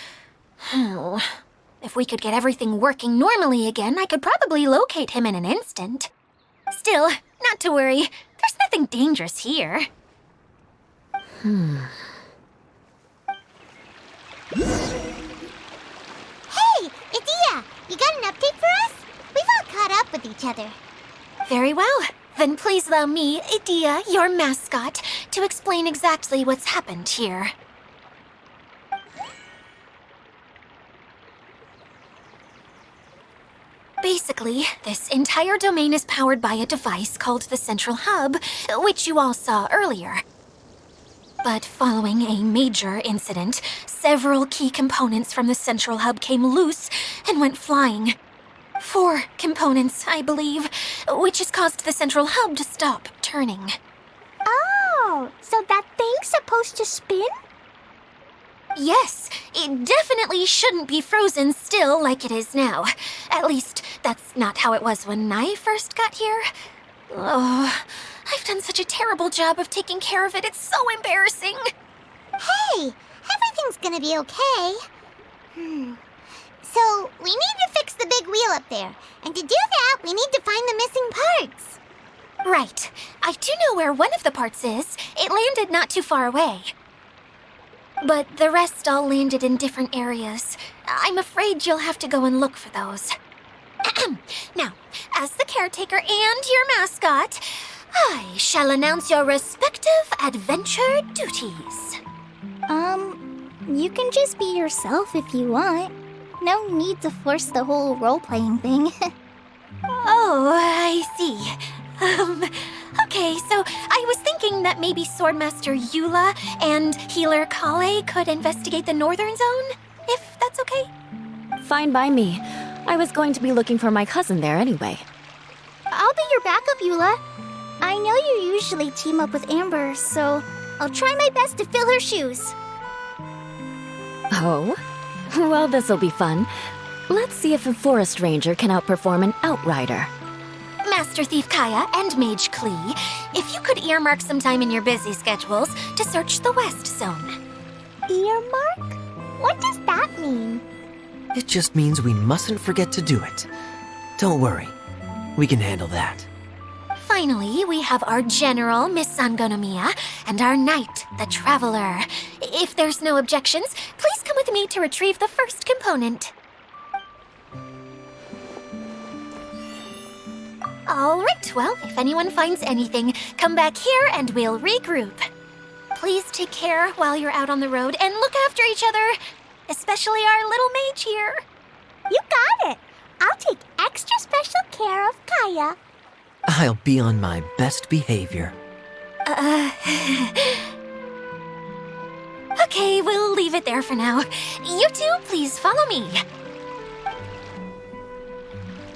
If we could get everything working normally again, I could probably locate him in an instant. Still, not to worry. There's nothing dangerous here. Hey, Idyia, you got an update for us? We've all caught up with each other. Very well. Then please allow me, Idyia, your mascot, to explain exactly what's happened here. Basically, this entire domain is powered by a device called the Central Hub, which you all saw earlier. But following a major incident, several key components from the Central Hub came loose and went flying. 4 components, I believe, which has caused the Central Hub to stop turning. Oh, so that thing's supposed to spin? Yes, it definitely shouldn't be frozen still like it is now. At least, that's not how it was when I first got here. Oh, I've done such a terrible job of taking care of it, it's so embarrassing. Hey, everything's gonna be okay. So, we need to fix the big wheel up there. And to do that, we need to find the missing parts. Right. I do know where one of the parts is. It landed not too far away. But the rest all landed in different areas. I'm afraid you'll have to go and look for those. Now, as the caretaker and your mascot, I shall announce your respective adventure duties. You can just be yourself if you want. No need to force the whole role-playing thing. Oh, I see. Okay, so I was thinking that maybe Swordmaster Eula and Healer Collei could investigate the Northern Zone, if that's okay? Fine by me. I was going to be looking for my cousin there anyway. I'll be your backup, Eula. I know you usually team up with Amber, so I'll try my best to fill her shoes. Oh? Well, this'll be fun. Let's see if a forest ranger can outperform an outrider. Master Thief Kaya and Mage Klee, if you could earmark some time in your busy schedules to search the West Zone. Earmark? What does that mean? It just means we mustn't forget to do it. Don't worry. We can handle that. Finally, we have our General, Miss Sangonomiya, and our Knight, the Traveler. If there's no objections, please come with me to retrieve the first component. All right, well, if anyone finds anything, come back here and we'll regroup. Please take care while you're out on the road and look after each other, especially our little mage here. You got it. I'll take extra special care of Kaya. I'll be on my best behavior. Okay, we'll leave it there for now. You two, please follow me.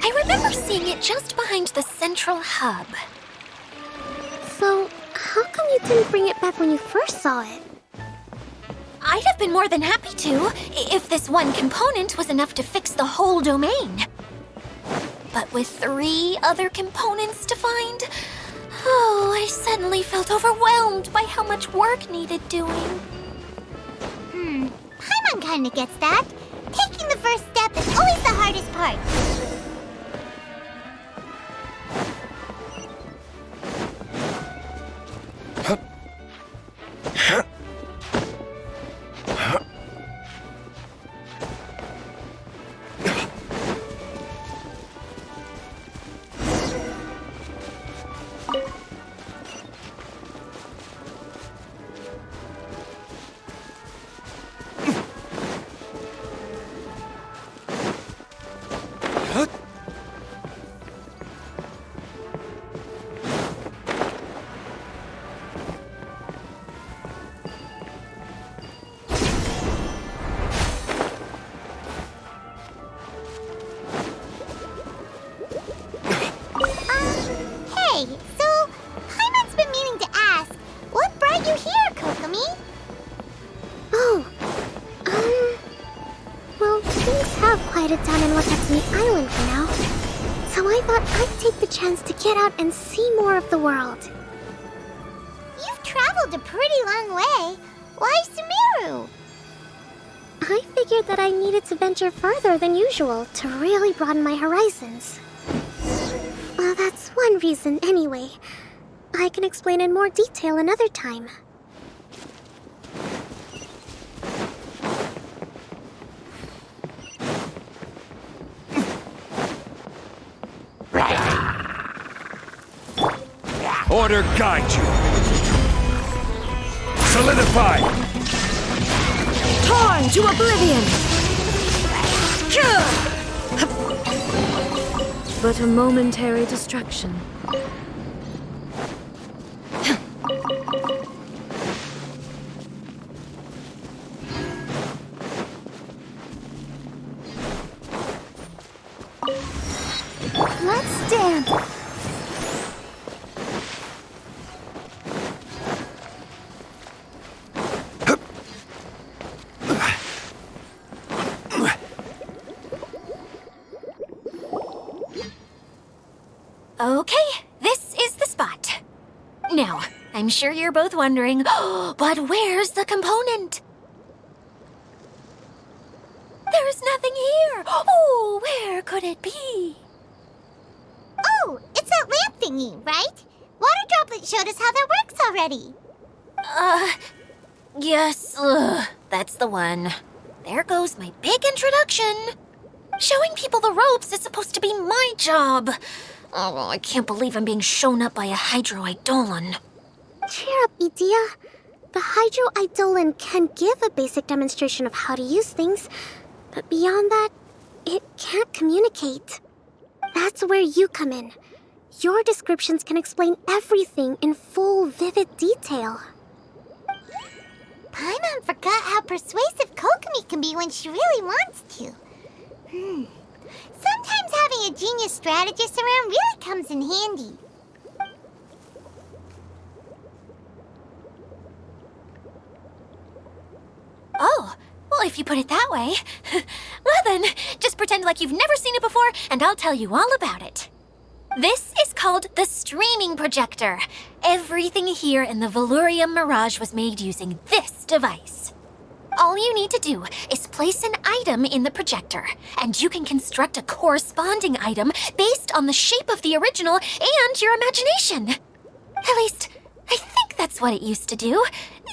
I remember seeing it just behind the Central Hub. So, how come you didn't bring it back when you first saw it? I'd have been more than happy to, if this one component was enough to fix the whole domain. But with 3 other components to find, I suddenly felt overwhelmed by how much work needed doing. Paimon kinda gets that. Taking the first step is always the hardest part. Hey, so Paimon's been meaning to ask, what brought you here, Kokomi? Oh, well, things have quieted down in Watatsumi Island for now. So I thought I'd take the chance to get out and see more of the world. You've traveled a pretty long way. Why Sumeru? I figured that I needed to venture further than usual to really broaden my horizons. Well, that's one reason anyway. I can explain in more detail another time. Order guide you. Solidify. Torn to oblivion! but a momentary distraction. Let's dance. Okay, this is the spot. Now, I'm sure you're both wondering, but where's the component? There's nothing here. Oh, where could it be? Oh, it's that lamp thingy, right? Water Droplet showed us how that works already. Yes, that's the one. There goes my big introduction. Showing people the ropes is supposed to be my job. Oh, I can't believe I'm being shown up by a Hydroidolon. Cheer up, Idyia. The Hydroidolon can give a basic demonstration of how to use things, but beyond that, it can't communicate. That's where you come in. Your descriptions can explain everything in full, vivid detail. Paimon forgot how persuasive Kokomi can be when she really wants to. Sometimes having a genius strategist around really comes in handy. Oh, well, if you put it that way. Well then, just pretend like you've never seen it before, and I'll tell you all about it. This is called the streaming projector. Everything here in the Velurium Mirage was made using this device. All you need to do is place an item in the projector, and you can construct a corresponding item based on the shape of the original and your imagination. At least, I think that's what it used to do.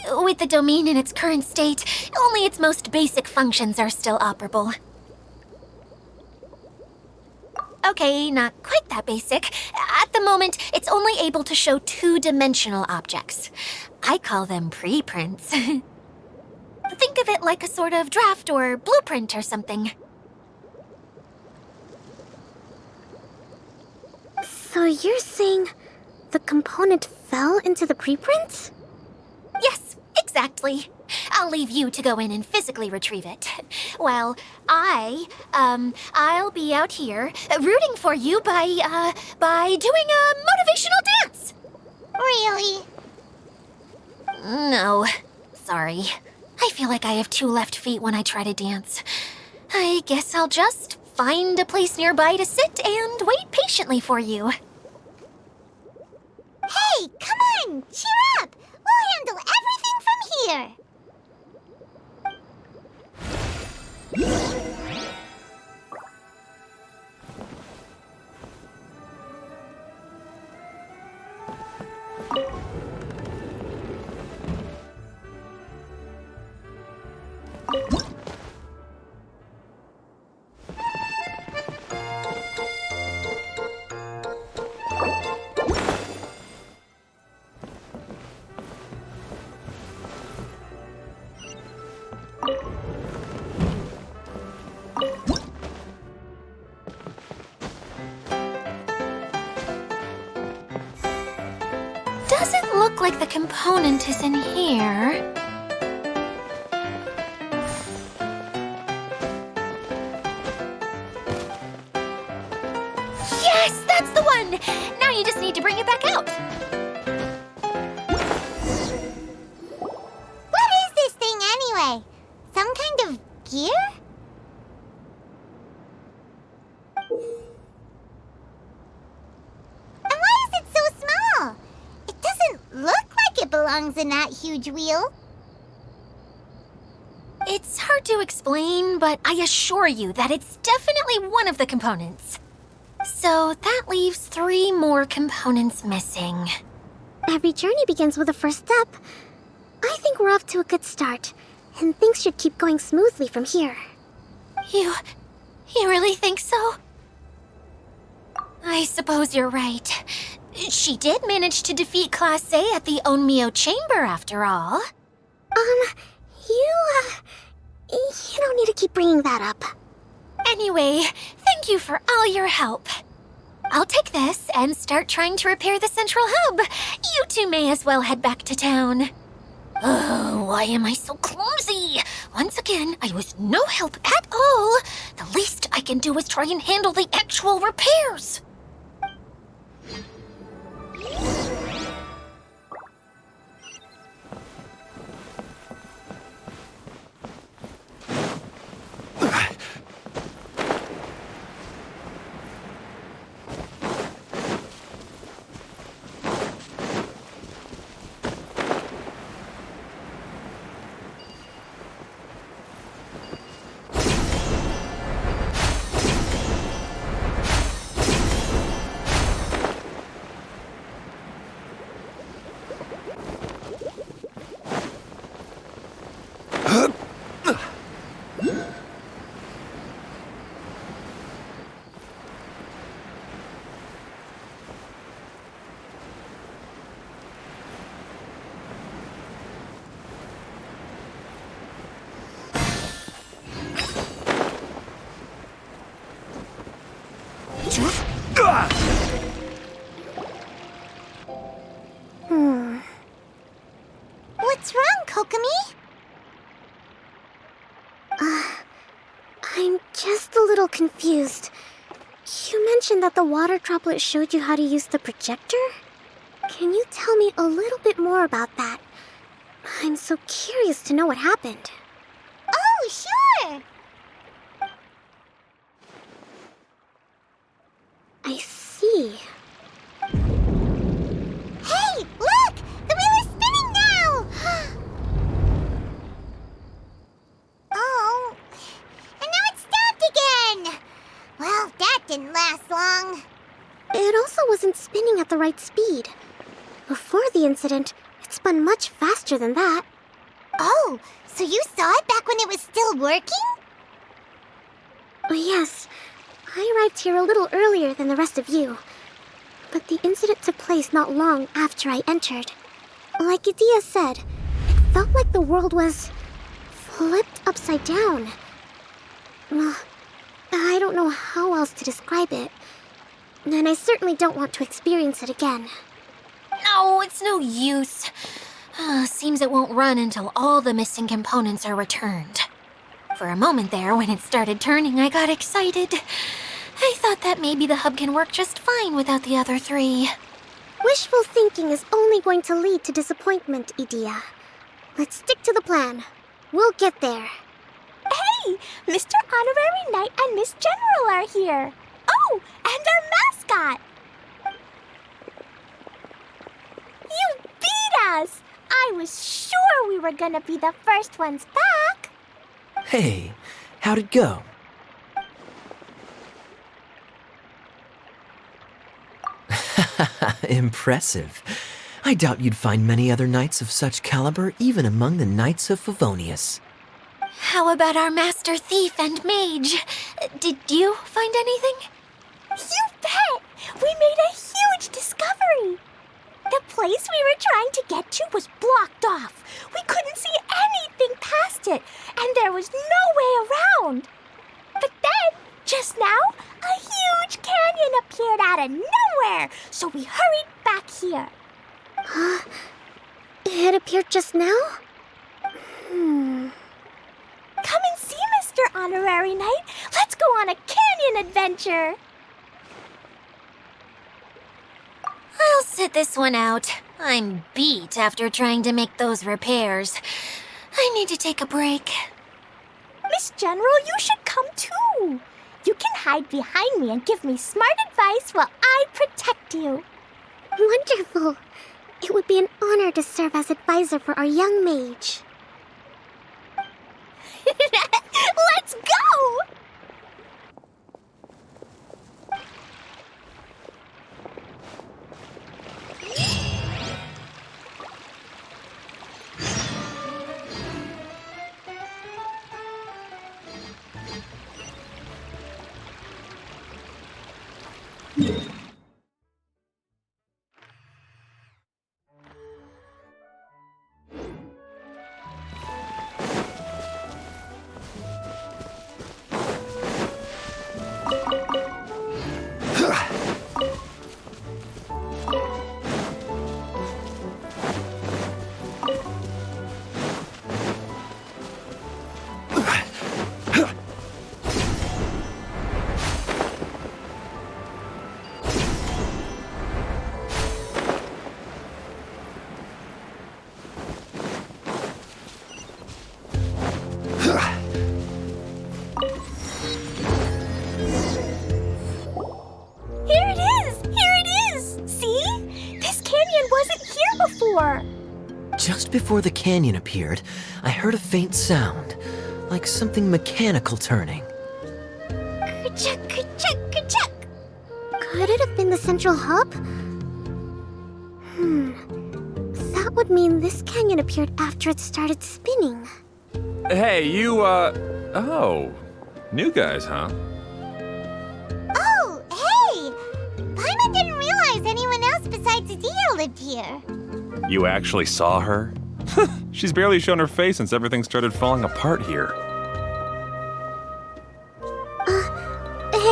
With the domain in its current state, only its most basic functions are still operable. Okay, not quite that basic. At the moment, it's only able to show two-dimensional objects. I call them preprints. Think of it like a sort of draft or blueprint or something. So you're saying the component fell into the preprints? Yes, exactly. I'll leave you to go in and physically retrieve it. Well, I'll be out here rooting for you by doing a motivational dance. Really? No, sorry. I feel like I have two left feet when I try to dance. I guess I'll just find a place nearby to sit and wait patiently for you. Hey, come on! Cheer up! We'll handle everything from here! Doesn't look like the component is in here. Yes, that's the one! Now you just need to bring it back out. What is this thing anyway? Some kind of gear? And why is it so small? It doesn't look like it belongs in that huge wheel. It's hard to explain, but I assure you that it's definitely one of the components. So that leaves 3 more components missing. Every journey begins with a first step. I think we're off to a good start, and things should keep going smoothly from here. You really think so? I suppose you're right. She did manage to defeat Class A at the Onmyo Chamber, after all. You don't need to keep bringing that up. Anyway, thank you for all your help. I'll take this and start trying to repair the central hub. You two may as well head back to town. Oh, why am I so clumsy? Once again, I was no help at all. The least I can do is try and handle the actual repairs. What's wrong, Kokomi? I'm just a little confused. You mentioned that the water droplet showed you how to use the projector? Can you tell me a little bit more about that? I'm so curious to know what happened. Oh, sure! I see. Hey, look! The wheel is spinning now! Oh, and now it's stopped again! Well, that didn't last long. It also wasn't spinning at the right speed. Before the incident, it spun much faster than that. Oh, so you saw it back when it was still working? Yes, I arrived here a little earlier than the rest of you. But the incident took place not long after I entered. Like Idyia said, it felt like the world was flipped upside down. Well, I don't know how else to describe it. And I certainly don't want to experience it again. No, it's no use. Seems it won't run until all the missing components are returned. For a moment there, when it started turning, I got excited. I thought that maybe the hub can work just fine without the other three. Wishful thinking is only going to lead to disappointment, Idyia. Let's stick to the plan. We'll get there. Hey, Mr. Honorary Knight and Miss General are here. Oh, and our mascot. You beat us! I was sure we were gonna be the first ones back. Hey, how'd it go? Impressive. I doubt you'd find many other knights of such caliber even among the Knights of Favonius. How about our master thief and mage? Did you find anything? You bet! We made a huge discovery. The place we were trying to get to was blocked off. We couldn't see anything past it, and there was no way around. But then, just now, a huge canyon appeared out of nowhere, so we hurried back here. It appeared just now? Come and see, Mr. Honorary Knight. Let's go on a canyon adventure. I'll sit this one out. I'm beat after trying to make those repairs. I need to take a break. Miss General, you should come too. You can hide behind me and give me smart advice while I protect you. Wonderful. It would be an honor to serve as advisor for our young mage. Let's go! tour. Just before the canyon appeared, I heard a faint sound, like something mechanical turning. Ka-chuck, ka-chuck, ka-chuck. Could it have been the central hub? That would mean this canyon appeared after it started spinning. Hey, you, oh. New guys, huh? Oh, hey! Paimon didn't realize anyone else besides Idyia lived here. You actually saw her? She's barely shown her face since everything started falling apart here.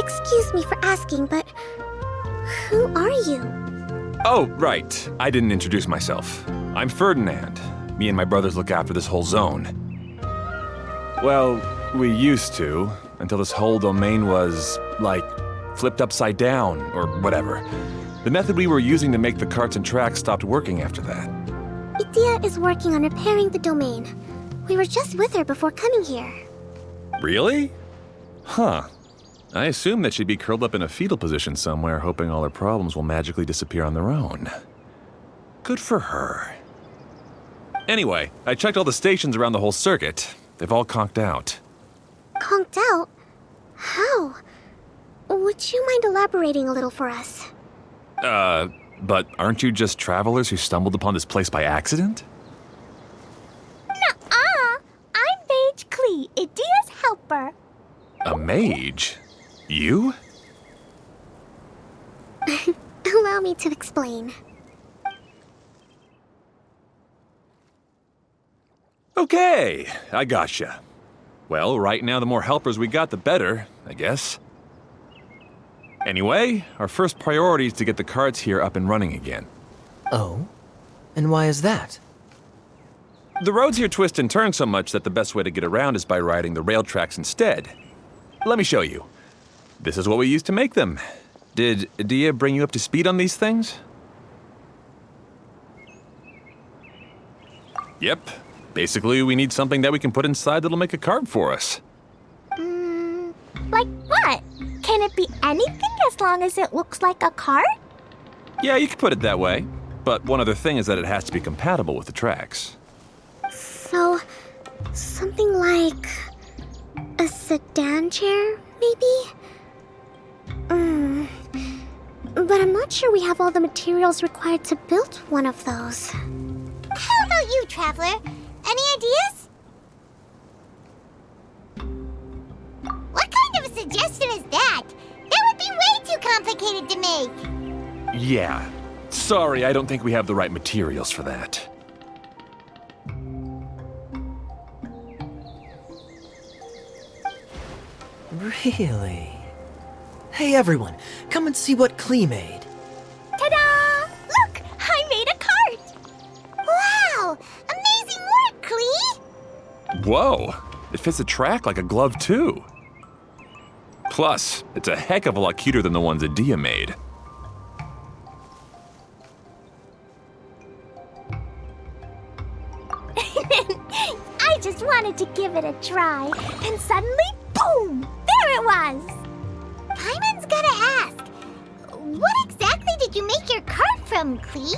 Excuse me for asking, but who are you? Oh, right. I didn't introduce myself. I'm Ferdinand. Me and my brothers look after this whole zone. Well, we used to, until this whole domain was, like, flipped upside down, or whatever. The method we were using to make the carts and tracks stopped working after that. Idyia is working on repairing the domain. We were just with her before coming here. Really? Huh. I assumed that she'd be curled up in a fetal position somewhere, hoping all her problems will magically disappear on their own. Good for her. Anyway, I checked all the stations around the whole circuit. They've all conked out. Conked out? How? Would you mind elaborating a little for us? But aren't you just travelers who stumbled upon this place by accident? Nuh-uh. I'm Mage Klee, Idyia's helper. A mage? You? Allow me to explain. Okay, I gotcha. Well, right now the more helpers we got, the better, I guess. Anyway, our first priority is to get the carts here up and running again. Oh? And why is that? The roads here twist and turn so much that the best way to get around is by riding the rail tracks instead. Let me show you. This is what we used to make them. Did Idyia bring you up to speed on these things? Yep. Basically, we need something that we can put inside that'll make a cart for us. Like what? Can it be anything as long as it looks like a cart? Yeah, you could put it that way. But one other thing is that it has to be compatible with the tracks. So, something like a sedan chair, maybe? But I'm not sure we have all the materials required to build one of those. How about you, Traveler? Any ideas? What kind of a suggestion is that? That would be way too complicated to make. Yeah. Sorry, I don't think we have the right materials for that. Really? Hey everyone, come and see what Klee made. Ta-da! Look, I made a cart. Wow! Amazing work, Klee! Whoa! It fits the track like a glove, too. Plus, it's a heck of a lot cuter than the ones Idyia made. I just wanted to give it a try, and suddenly, boom! There it was! Paimon's gotta ask, what exactly did you make your cart from, Klee?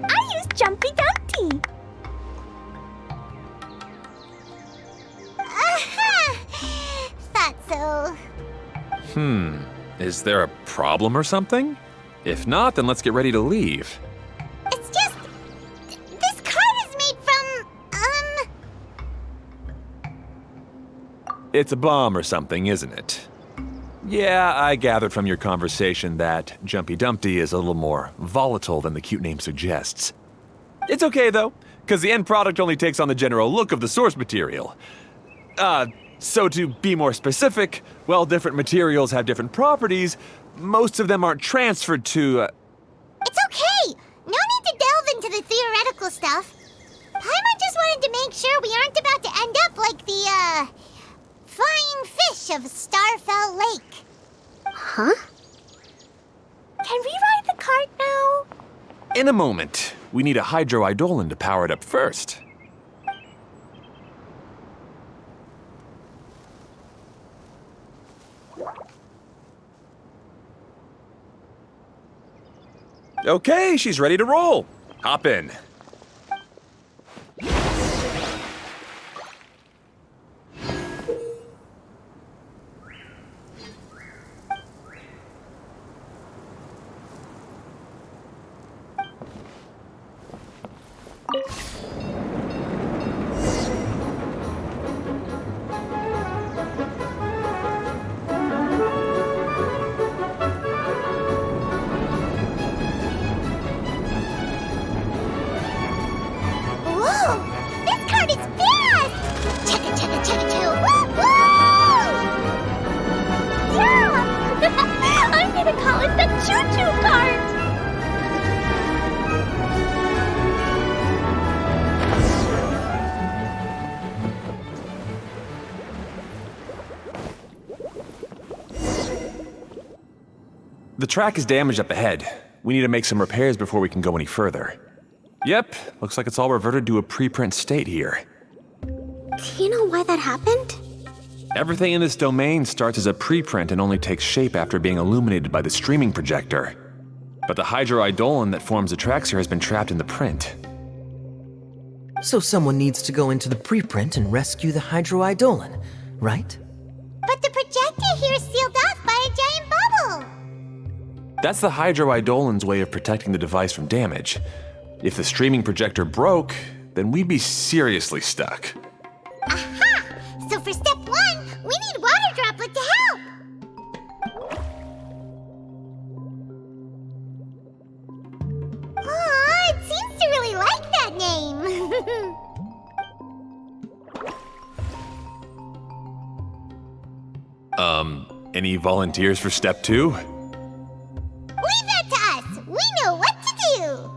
I used Jumpy Dumpty. Thought so. Is there a problem or something? If not, then let's get ready to leave. It's just, this cart is made from, It's a bomb or something, isn't it? Yeah, I gathered from your conversation that Jumpy Dumpty is a little more volatile than the cute name suggests. It's okay, though, because the end product only takes on the general look of the source material. So to be more specific, while different materials have different properties, most of them aren't transferred to, It's okay! No need to delve into the theoretical stuff. Paimon just wanted to make sure we aren't about to end up like the, flying fish of Starfell Lake. Huh? Can we ride the cart now? In a moment. We need a hydroidolin to power it up first. Okay, she's ready to roll. Hop in. Whoa! This cart is fast! Chugga chugga chugga choo! Woo woo! Yeah! I'm gonna call it the choo-choo cart! The track is damaged up ahead. We need to make some repairs before we can go any further. Yep, looks like it's all reverted to a preprint state here. Do you know why that happened? Everything in this domain starts as a preprint and only takes shape after being illuminated by the streaming projector. But the hydroidolin that forms the tracks here has been trapped in the print. So someone needs to go into the preprint and rescue the hydroidolin, right? But the projector here is sealed off by a giant bubble! That's the hydroidolin's way of protecting the device from damage. If the streaming projector broke, then we'd be seriously stuck. Aha! So for step 1, we need Water Droplet to help! Aw, it seems to really like that name! Any volunteers for step 2? Leave that to us! We know what to do!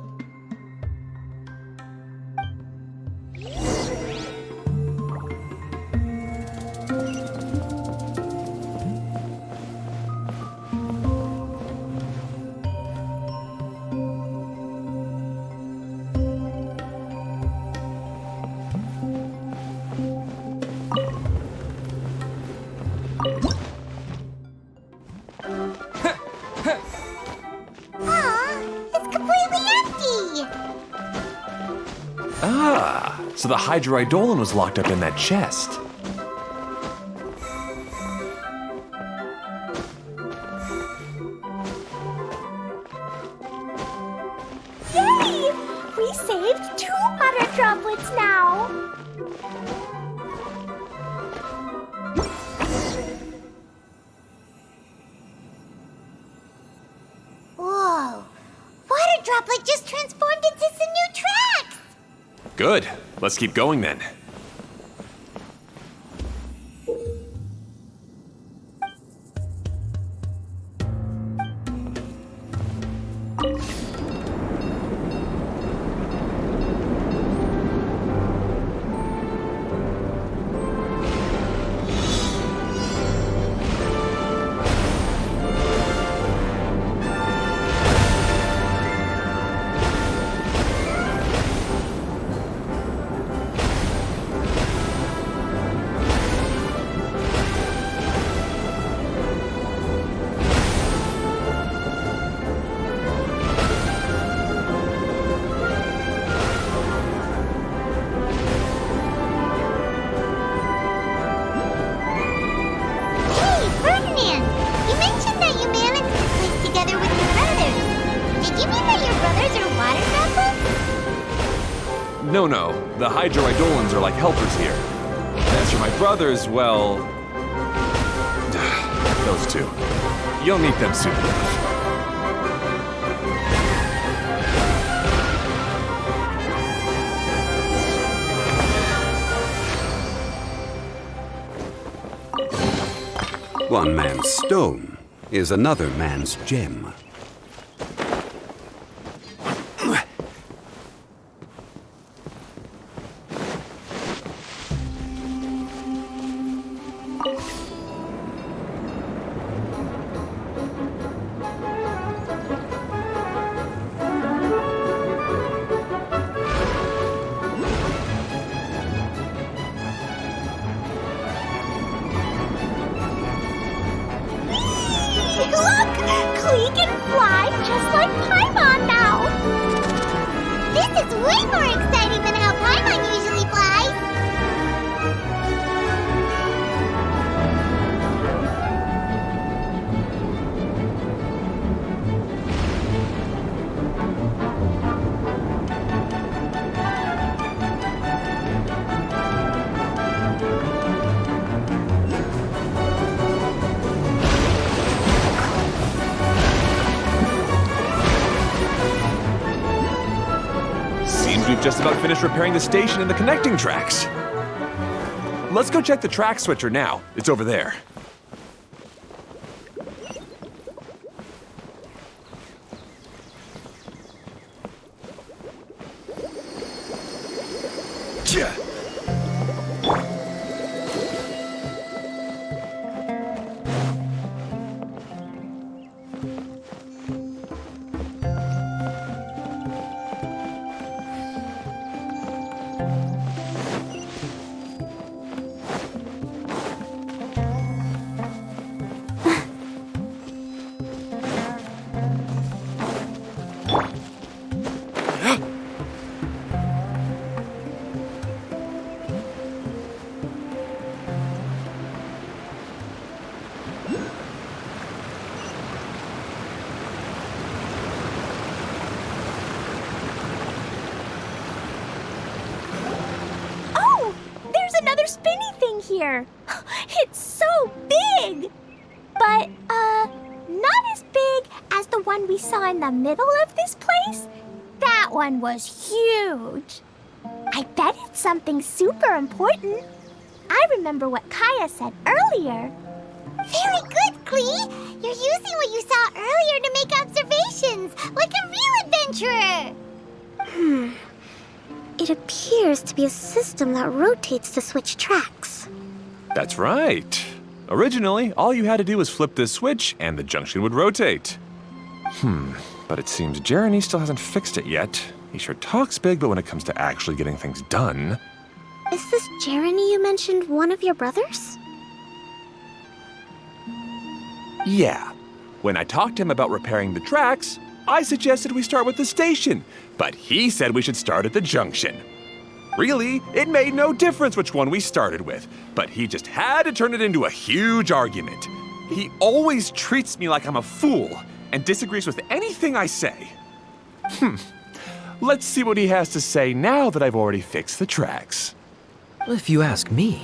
So the hydroidolin was locked up in that chest. Yay! We saved 2 water droplets now! Whoa! Water Droplet just transformed into some new tracks! Good. Let's keep going then. No, the hydroidolins are like helpers here. As for my brothers, well... those two. You'll meet them soon enough. One man's stone is another man's gem. Look! Cleek and way more exciting than how Paimon usually flies. Seems we've just about finished repairing the station and the connecting tracks. Let's go check the track switcher now. It's over there. Yeah. Oh, there's another spinny thing here. It's so big. But, not as big as the one we saw in the middle of this place. That one was huge. I bet it's something super important. I remember what Kaya said earlier. Very good, Klee. You're using what you saw earlier to make observations, like a real adventurer. It appears to be a system that rotates to switch tracks. That's right. Originally, all you had to do was flip this switch and the junction would rotate. But it seems Jeremy still hasn't fixed it yet. He sure talks big, but when it comes to actually getting things done... Is this Jeremy you mentioned one of your brothers? Yeah. When I talked to him about repairing the tracks, I suggested we start with the station, but he said we should start at the junction. Really, it made no difference which one we started with, but he just had to turn it into a huge argument. He always treats me like I'm a fool and disagrees with anything I say. Let's see what he has to say now that I've already fixed the tracks. If you ask me,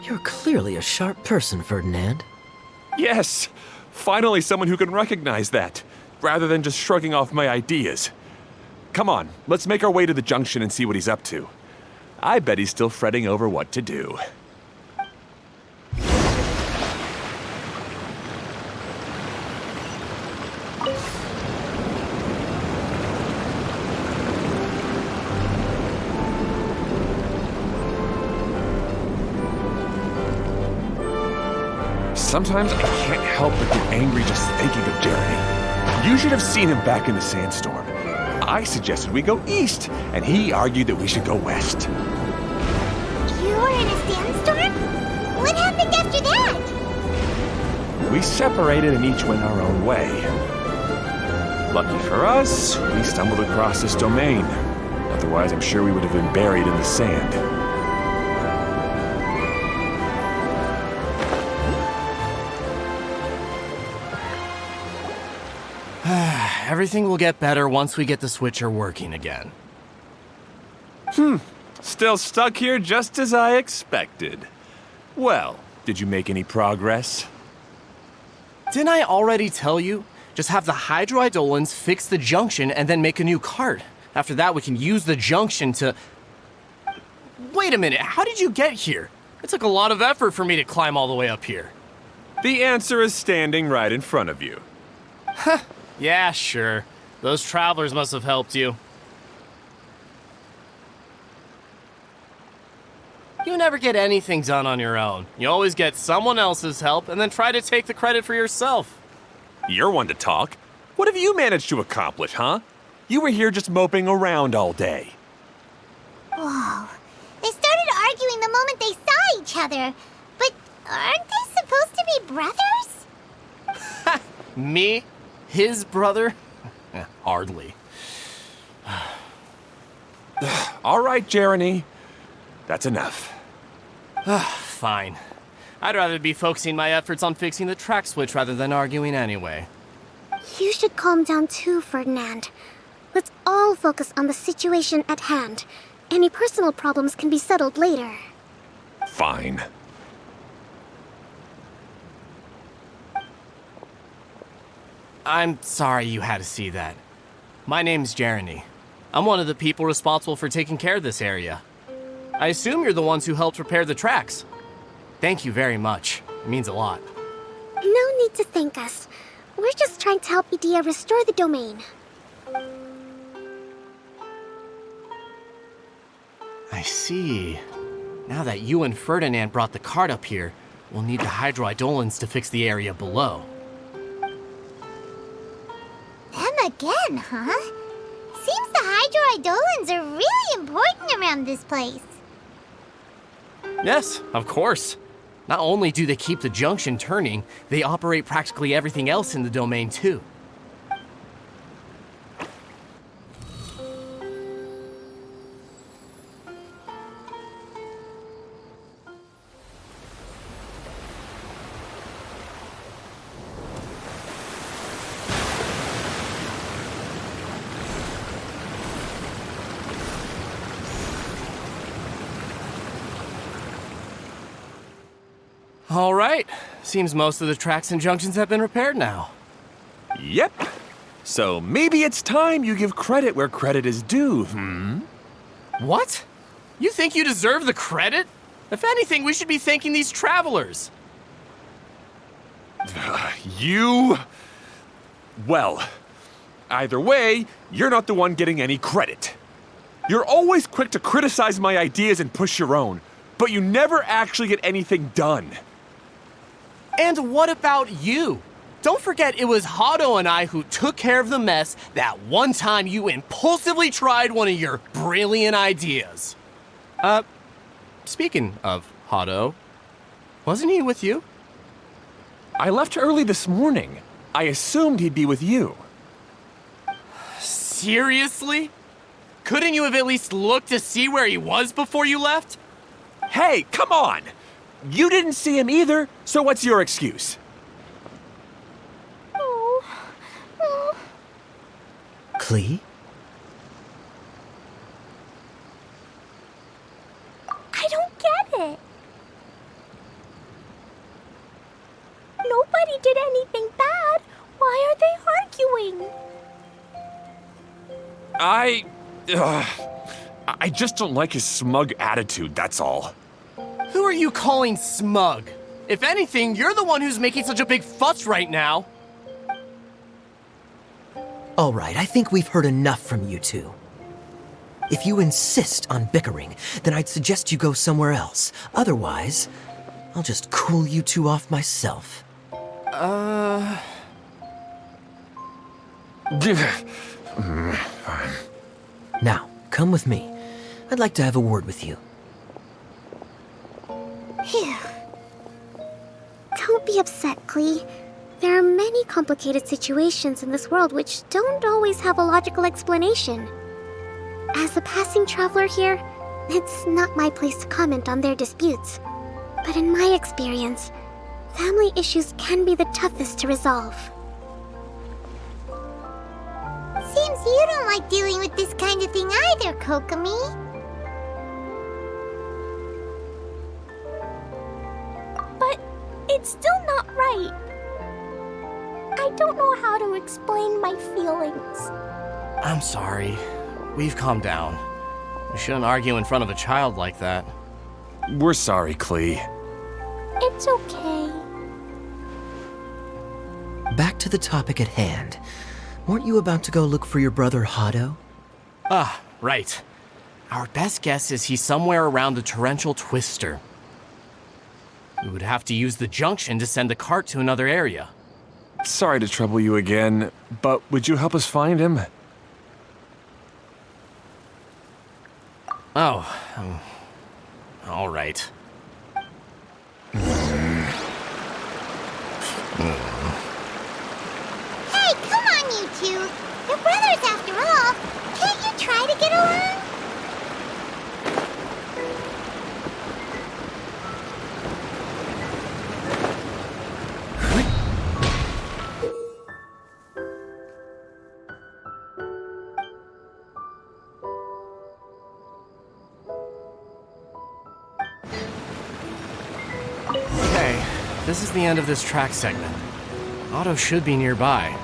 you're clearly a sharp person, Ferdinand. Yes, finally someone who can recognize that, rather than just shrugging off my ideas. Come on, let's make our way to the junction and see what he's up to. I bet he's still fretting over what to do. Sometimes I can't help but get angry just thinking of Jeremy. You should have seen him back in the sandstorm. I suggested we go east, and he argued that we should go west. You were in a sandstorm? What happened after that? We separated and each went our own way. Lucky for us, we stumbled across this domain. Otherwise, I'm sure we would have been buried in the sand. Everything will get better once we get the switcher working again. Still stuck here just as I expected. Well, did you make any progress? Didn't I already tell you? Just have the hydroidolins fix the junction and then make a new cart. After that, we can use the junction to... Wait a minute, how did you get here? It took a lot of effort for me to climb all the way up here. The answer is standing right in front of you. Yeah, sure. Those travelers must have helped you. You never get anything done on your own. You always get someone else's help and then try to take the credit for yourself. You're one to talk. What have you managed to accomplish, huh? You were here just moping around all day. Whoa. They started arguing the moment they saw each other. But aren't they supposed to be brothers? Me? His brother? Hardly. All right, Jeremy. That's enough. Fine. I'd rather be focusing my efforts on fixing the track switch rather than arguing anyway. You should calm down too, Ferdinand. Let's all focus on the situation at hand. Any personal problems can be settled later. Fine. I'm sorry you had to see that. My name's Jeremy. I'm one of the people responsible for taking care of this area. I assume you're the ones who helped repair the tracks. Thank you very much. It means a lot. No need to thank us. We're just trying to help Idyia restore the domain. I see. Now that you and Ferdinand brought the cart up here, we'll need the hydroidolins to fix the area below. Them again, huh? Seems the hydroidolins are really important around this place. Yes, of course. Not only do they keep the junction turning, they operate practically everything else in the domain too. All right. Seems most of the tracks and junctions have been repaired now. Yep. So maybe it's time you give credit where credit is due, What? You think you deserve the credit? If anything, we should be thanking these travelers. You... Well, either way, you're not the one getting any credit. You're always quick to criticize my ideas and push your own, but you never actually get anything done. And what about you? Don't forget it was Hado and I who took care of the mess that one time you impulsively tried one of your brilliant ideas. Speaking of Hado, wasn't he with you? I left early this morning. I assumed he'd be with you. Seriously? Couldn't you have at least looked to see where he was before you left? Hey, come on! You didn't see him either, so what's your excuse? Klee? I don't get it. Nobody did anything bad. Why are they arguing? I just don't like his smug attitude, that's all. Who are you calling smug? If anything, you're the one who's making such a big fuss right now. All right, I think we've heard enough from you two. If you insist on bickering, then I'd suggest you go somewhere else. Otherwise, I'll just cool you two off myself. Fine. Now, come with me. I'd like to have a word with you. Phew. Don't be upset, Klee. There are many complicated situations in this world which don't always have a logical explanation. As a passing traveler here, it's not my place to comment on their disputes. But in my experience, family issues can be the toughest to resolve. Seems you don't like dealing with this kind of thing either, Kokomi. But it's still not right. I don't know how to explain my feelings. I'm sorry. We've calmed down. We shouldn't argue in front of a child like that. We're sorry, Klee. It's okay. Back to the topic at hand. Weren't you about to go look for your brother Hado? Ah, right. Our best guess is he's somewhere around the torrential twister. We would have to use the junction to send the cart to another area. Sorry to trouble you again, but would you help us find him? Oh, all right. Hey, come on, you two. You're brothers after all. Can't you try to get along? this is the end of this track segment. Otto should be nearby.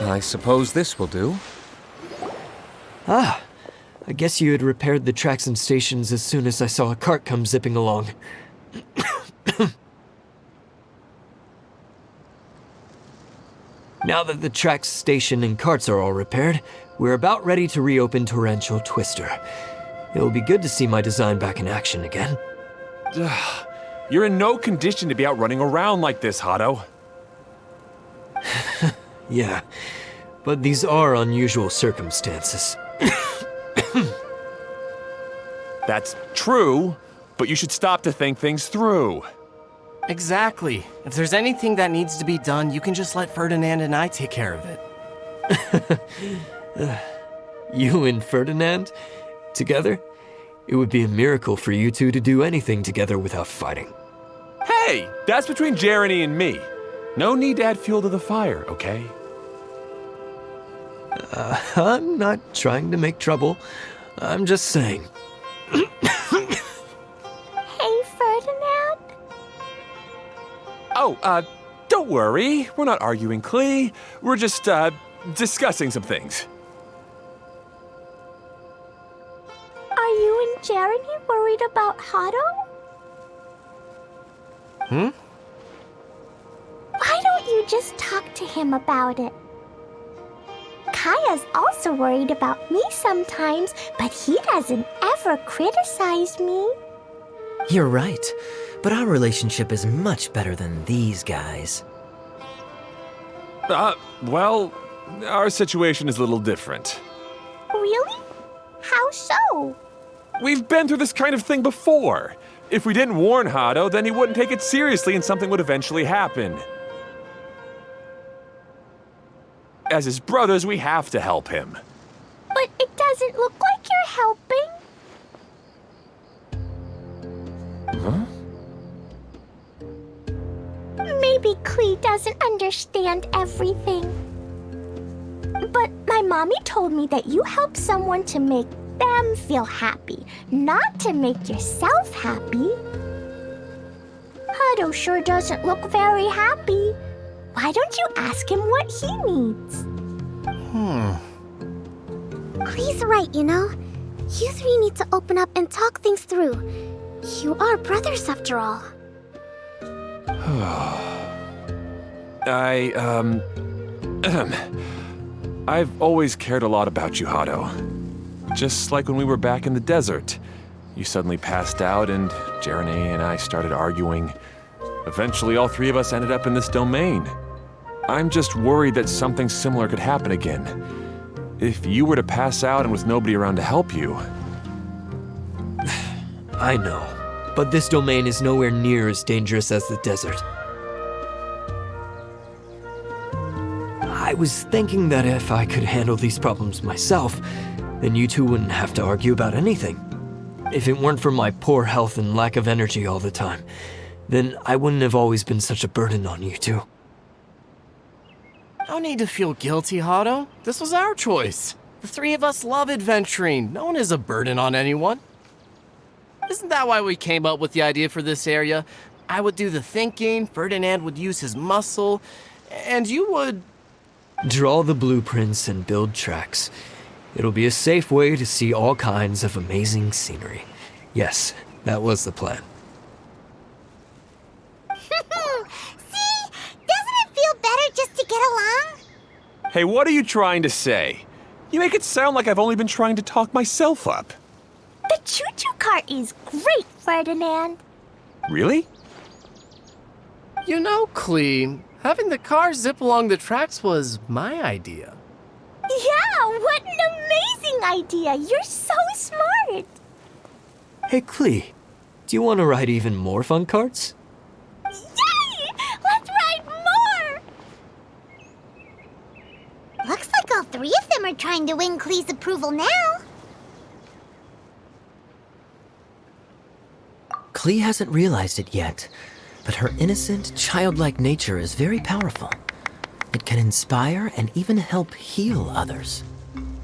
I suppose this will do. Ah, I guess you had repaired the tracks and stations as soon as I saw a cart come zipping along. Now that the tracks, station, and carts are all repaired, we're about ready to reopen Torrential Twister. It'll be good to see my design back in action again. You're in no condition to be out running around like this, Hado. Yeah, but these are unusual circumstances. That's true, but you should stop to think things through. Exactly. If there's anything that needs to be done, you can just let Ferdinand and I take care of it. You and Ferdinand? Together? It would be a miracle for you two to do anything together without fighting. Hey, that's between Jeremy and me. No need to add fuel to the fire, okay? I'm not trying to make trouble. I'm just saying. Hey, Ferdinand? Oh, don't worry. We're not arguing, Collei. We're just, discussing some things. Are you and Jeremy worried about Hado? Why don't you just talk to him about it? Kaya's also worried about me sometimes, but he doesn't ever criticize me. You're right, but our relationship is much better than these guys. Well, our situation is a little different. Really? How so? We've been through this kind of thing before. If we didn't warn Hado, then he wouldn't take it seriously and something would eventually happen. As his brothers, we have to help him. But it doesn't look like you're helping. Huh? Maybe Collei doesn't understand everything. But my mommy told me that you help someone to make them feel happy, not to make yourself happy. Hado sure doesn't look very happy. Why don't you ask him what he needs? Clei's right, you know? You three need to open up and talk things through. You are brothers after all. I've always cared a lot about you, Hado. Just like when we were back in the desert. You suddenly passed out and Jeremy and I started arguing. Eventually, all three of us ended up in this domain. I'm just worried that something similar could happen again. If you were to pass out and with nobody around to help you. I know, but this domain is nowhere near as dangerous as the desert. I was thinking that if I could handle these problems myself, then you two wouldn't have to argue about anything. If it weren't for my poor health and lack of energy all the time, then I wouldn't have always been such a burden on you two. No need to feel guilty, Hado. This was our choice. The three of us love adventuring. No one is a burden on anyone. Isn't that why we came up with the idea for this area? I would do the thinking, Ferdinand would use his muscle, and you would... Draw the blueprints and build tracks. It'll be a safe way to see all kinds of amazing scenery. Yes, that was the plan. See? Doesn't it feel better just to get along? Hey, what are you trying to say? You make it sound like I've only been trying to talk myself up. The choo-choo cart is great, Ferdinand. Really? You know, Collei, having the car zip along the tracks was my idea. Yeah, what an amazing idea! You're so smart! Hey, Collei, do you want to ride even more fun carts? Yay! Let's ride more! Looks like all three of them are trying to win Collei's approval now. Collei hasn't realized it yet, but her innocent, childlike nature is very powerful. It can inspire and even help heal others.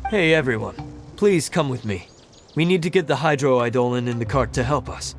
Hey everyone, please come with me. We need to get the Hydro Eidolon in the cart to help us.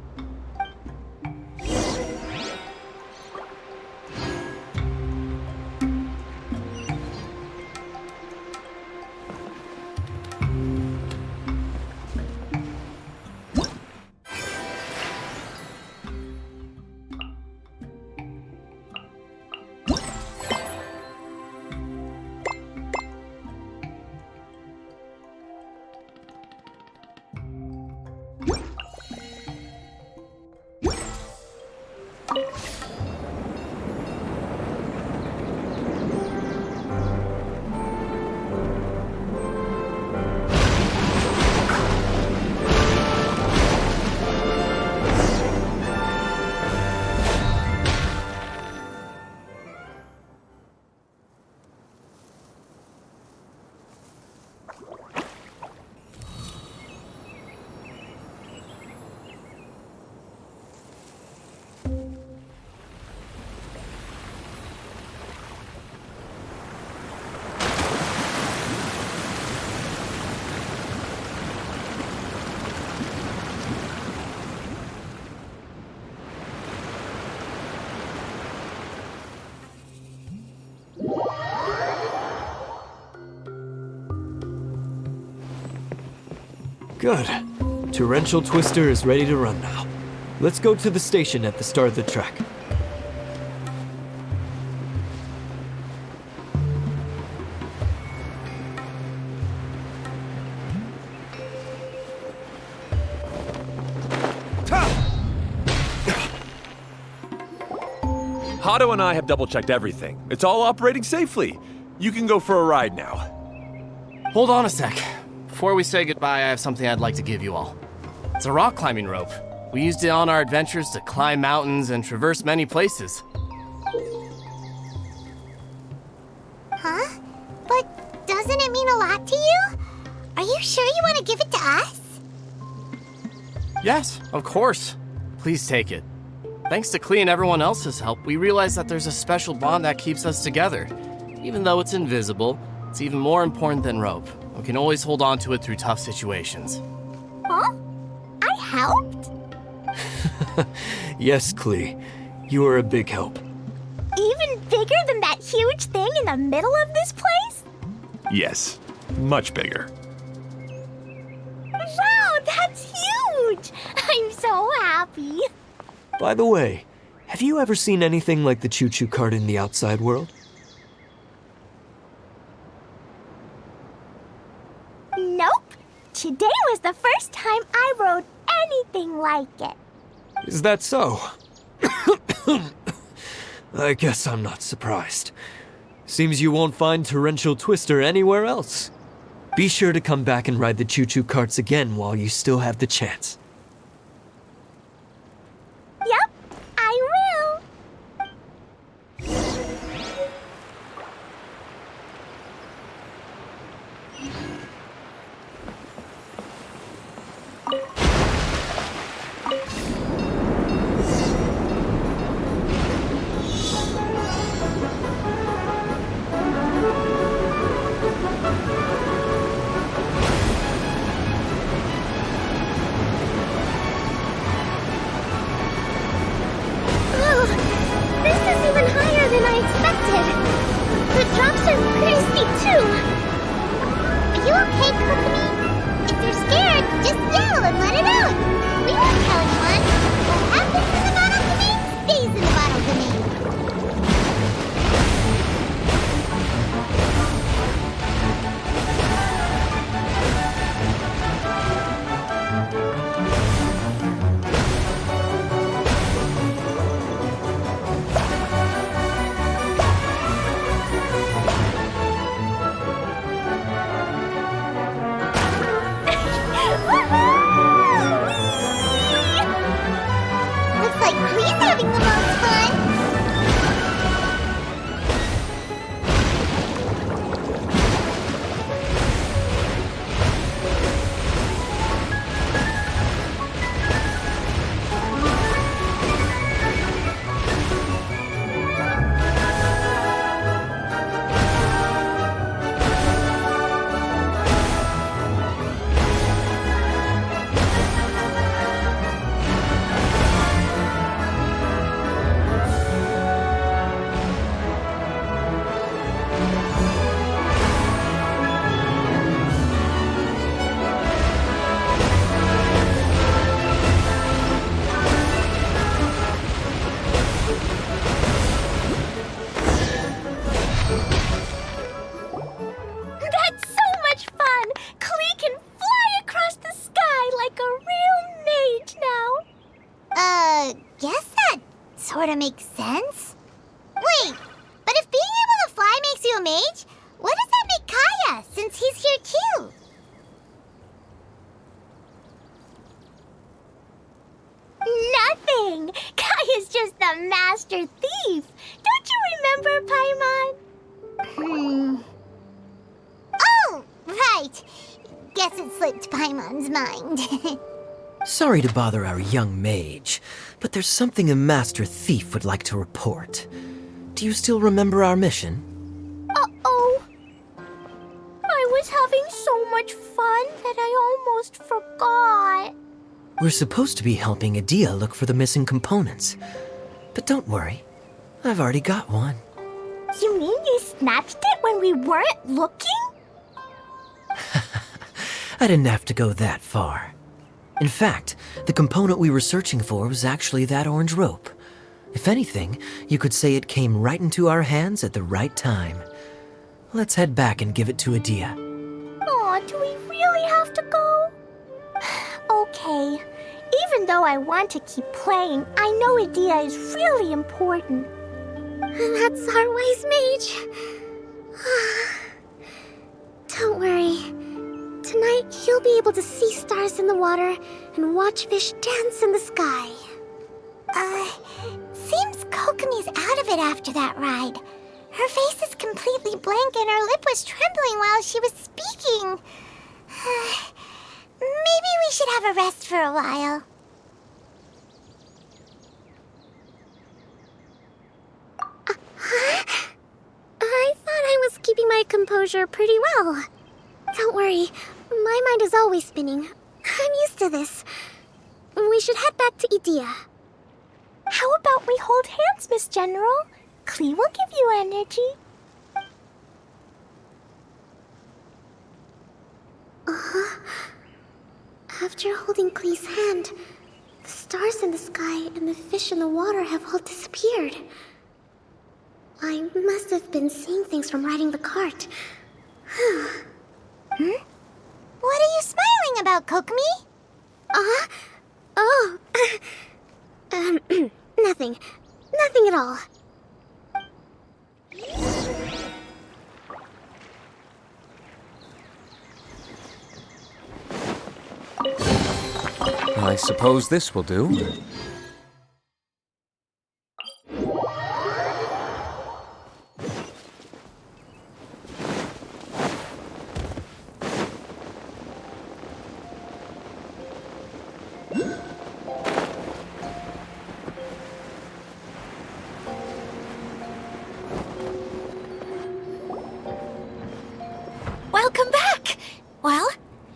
Good. Torrential Twister is ready to run now. Let's go to the station at the start of the track. Hato and I have double-checked everything. It's all operating safely. You can go for a ride now. Hold on a sec. Before we say goodbye, I have something I'd like to give you all. It's a rock climbing rope. We used it on our adventures to climb mountains and traverse many places. Huh? But doesn't it mean a lot to you? Are you sure you want to give it to us? Yes, of course. Please take it. Thanks to Collei and everyone else's help, we realized that there's a special bond that keeps us together. Even though it's invisible, it's even more important than rope. We can always hold on to it through tough situations. Huh? I helped? Yes, Collei. You are a big help. Even bigger than that huge thing in the middle of this place? Yes, much bigger. Wow, that's huge! I'm so happy. By the way, have you ever seen anything like the choo-choo cart in the outside world? Nope. Today was the first time I rode anything like it. Is that so? I guess I'm not surprised. Seems you won't find Torrential Twister anywhere else. Be sure to come back and ride the choo-choo carts again while you still have the chance. Yep, I will. Achoo! Are you okay, Kokomi? If you're scared, just yell and let it out. We won't tell anyone. What happens in the bottle domain stays in the bottle domain. Looks like Klee's having the most fun. That's so much fun! Klee can fly across the sky like a real mage now. Guess that sort of makes sense. Wait, but if being able to fly makes you a mage, what does that make Kaya, since he's here too? Nothing! Kaya's just the master thief. Don't you remember, Paimon? Oh, right. Guess it slipped Paimon's mind. Sorry to bother our young mage, but there's something a master thief would like to report. Do you still remember our mission? Uh-oh. I was having so much fun that I almost forgot. We're supposed to be helping Idyia look for the missing components. But don't worry, I've already got one. You mean you snatched it when we weren't looking? I didn't have to go that far. In fact, the component we were searching for was actually that orange rope. If anything, you could say it came right into our hands at the right time. Let's head back and give it to Idyia. Aw, do we really have to go? Okay. Even though I want to keep playing, I know Idyia is really important. That's our wise mage. Don't worry. Tonight, you'll be able to see stars in the water and watch fish dance in the sky. Seems Kokomi's out of it after that ride. Her face is completely blank and her lip was trembling while she was speaking. Maybe we should have a rest for a while. I thought I was keeping my composure pretty well. Don't worry, my mind is always spinning. I'm used to this. We should head back to Idyia. How about we hold hands, Miss General? Klee will give you energy. After holding Klee's hand, the stars in the sky and the fish in the water have all disappeared. I must have been seeing things from riding the cart. What are you smiling about, Kokomi? Oh. Nothing. Nothing at all. I suppose this will do. Welcome back! Well,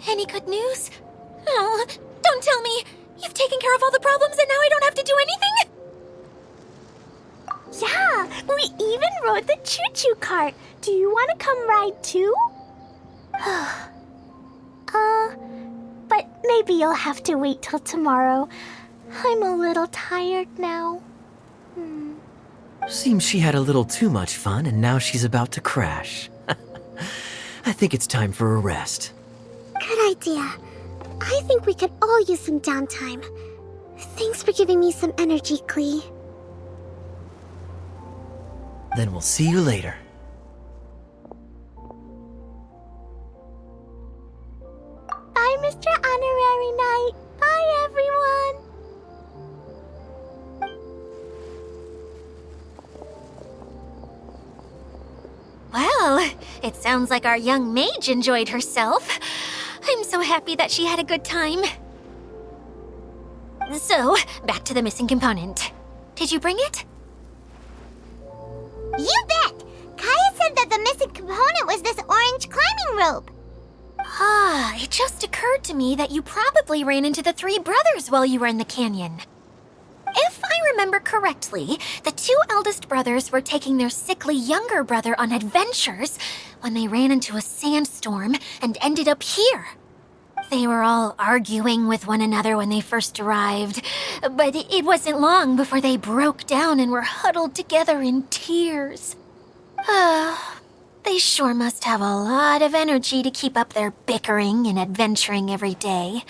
any good news? Oh, don't tell me! You've taken care of all the problems and now I don't have to do anything? Yeah, we even rode the choo-choo cart. Do you want to come ride too? But maybe you'll have to wait till tomorrow. I'm a little tired now. Seems she had a little too much fun and now she's about to crash. I think it's time for a rest. Good idea. I think we could all use some downtime. Thanks for giving me some energy, Klee. Then we'll see you later. Bye, Mr. Honorary Knight. Bye, everyone. Well, it sounds like our young mage enjoyed herself. I'm so happy that she had a good time. So, back to the missing component. Did you bring it? You bet! Kaya said that the missing component was this orange climbing rope. Ah, it just occurred to me that you probably ran into the three brothers while you were in the canyon. If I remember correctly, the two eldest brothers were taking their sickly younger brother on adventures when they ran into a sandstorm and ended up here. They were all arguing with one another when they first arrived, but it wasn't long before they broke down and were huddled together in tears. They sure must have a lot of energy to keep up their bickering and adventuring every day.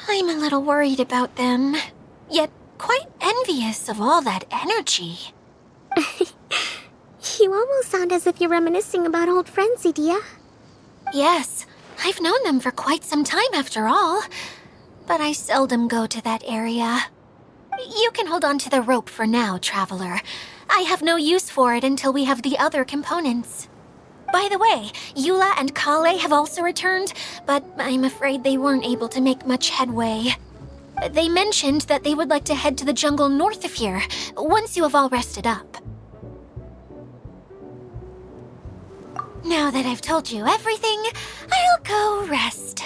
I'm a little worried about them, yet quite envious of all that energy. You almost sound as if you're reminiscing about old friends, Idyia. Yes, I've known them for quite some time after all, but I seldom go to that area. You can hold on to the rope for now, Traveler. I have no use for it until we have the other components. By the way, Eula and Collei have also returned, but I'm afraid they weren't able to make much headway. They mentioned that they would like to head to the jungle north of here, once you have all rested up. Now that I've told you everything, I'll go rest.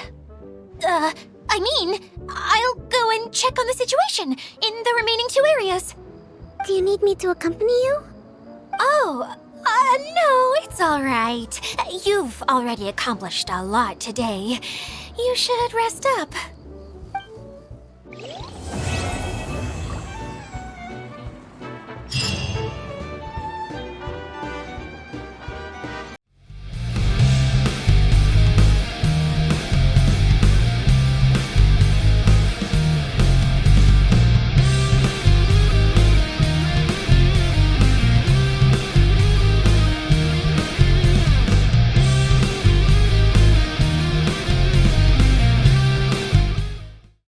I'll go and check on the situation in the remaining two areas. Do you need me to accompany you? Oh, no, it's all right. You've already accomplished a lot today. You should rest up.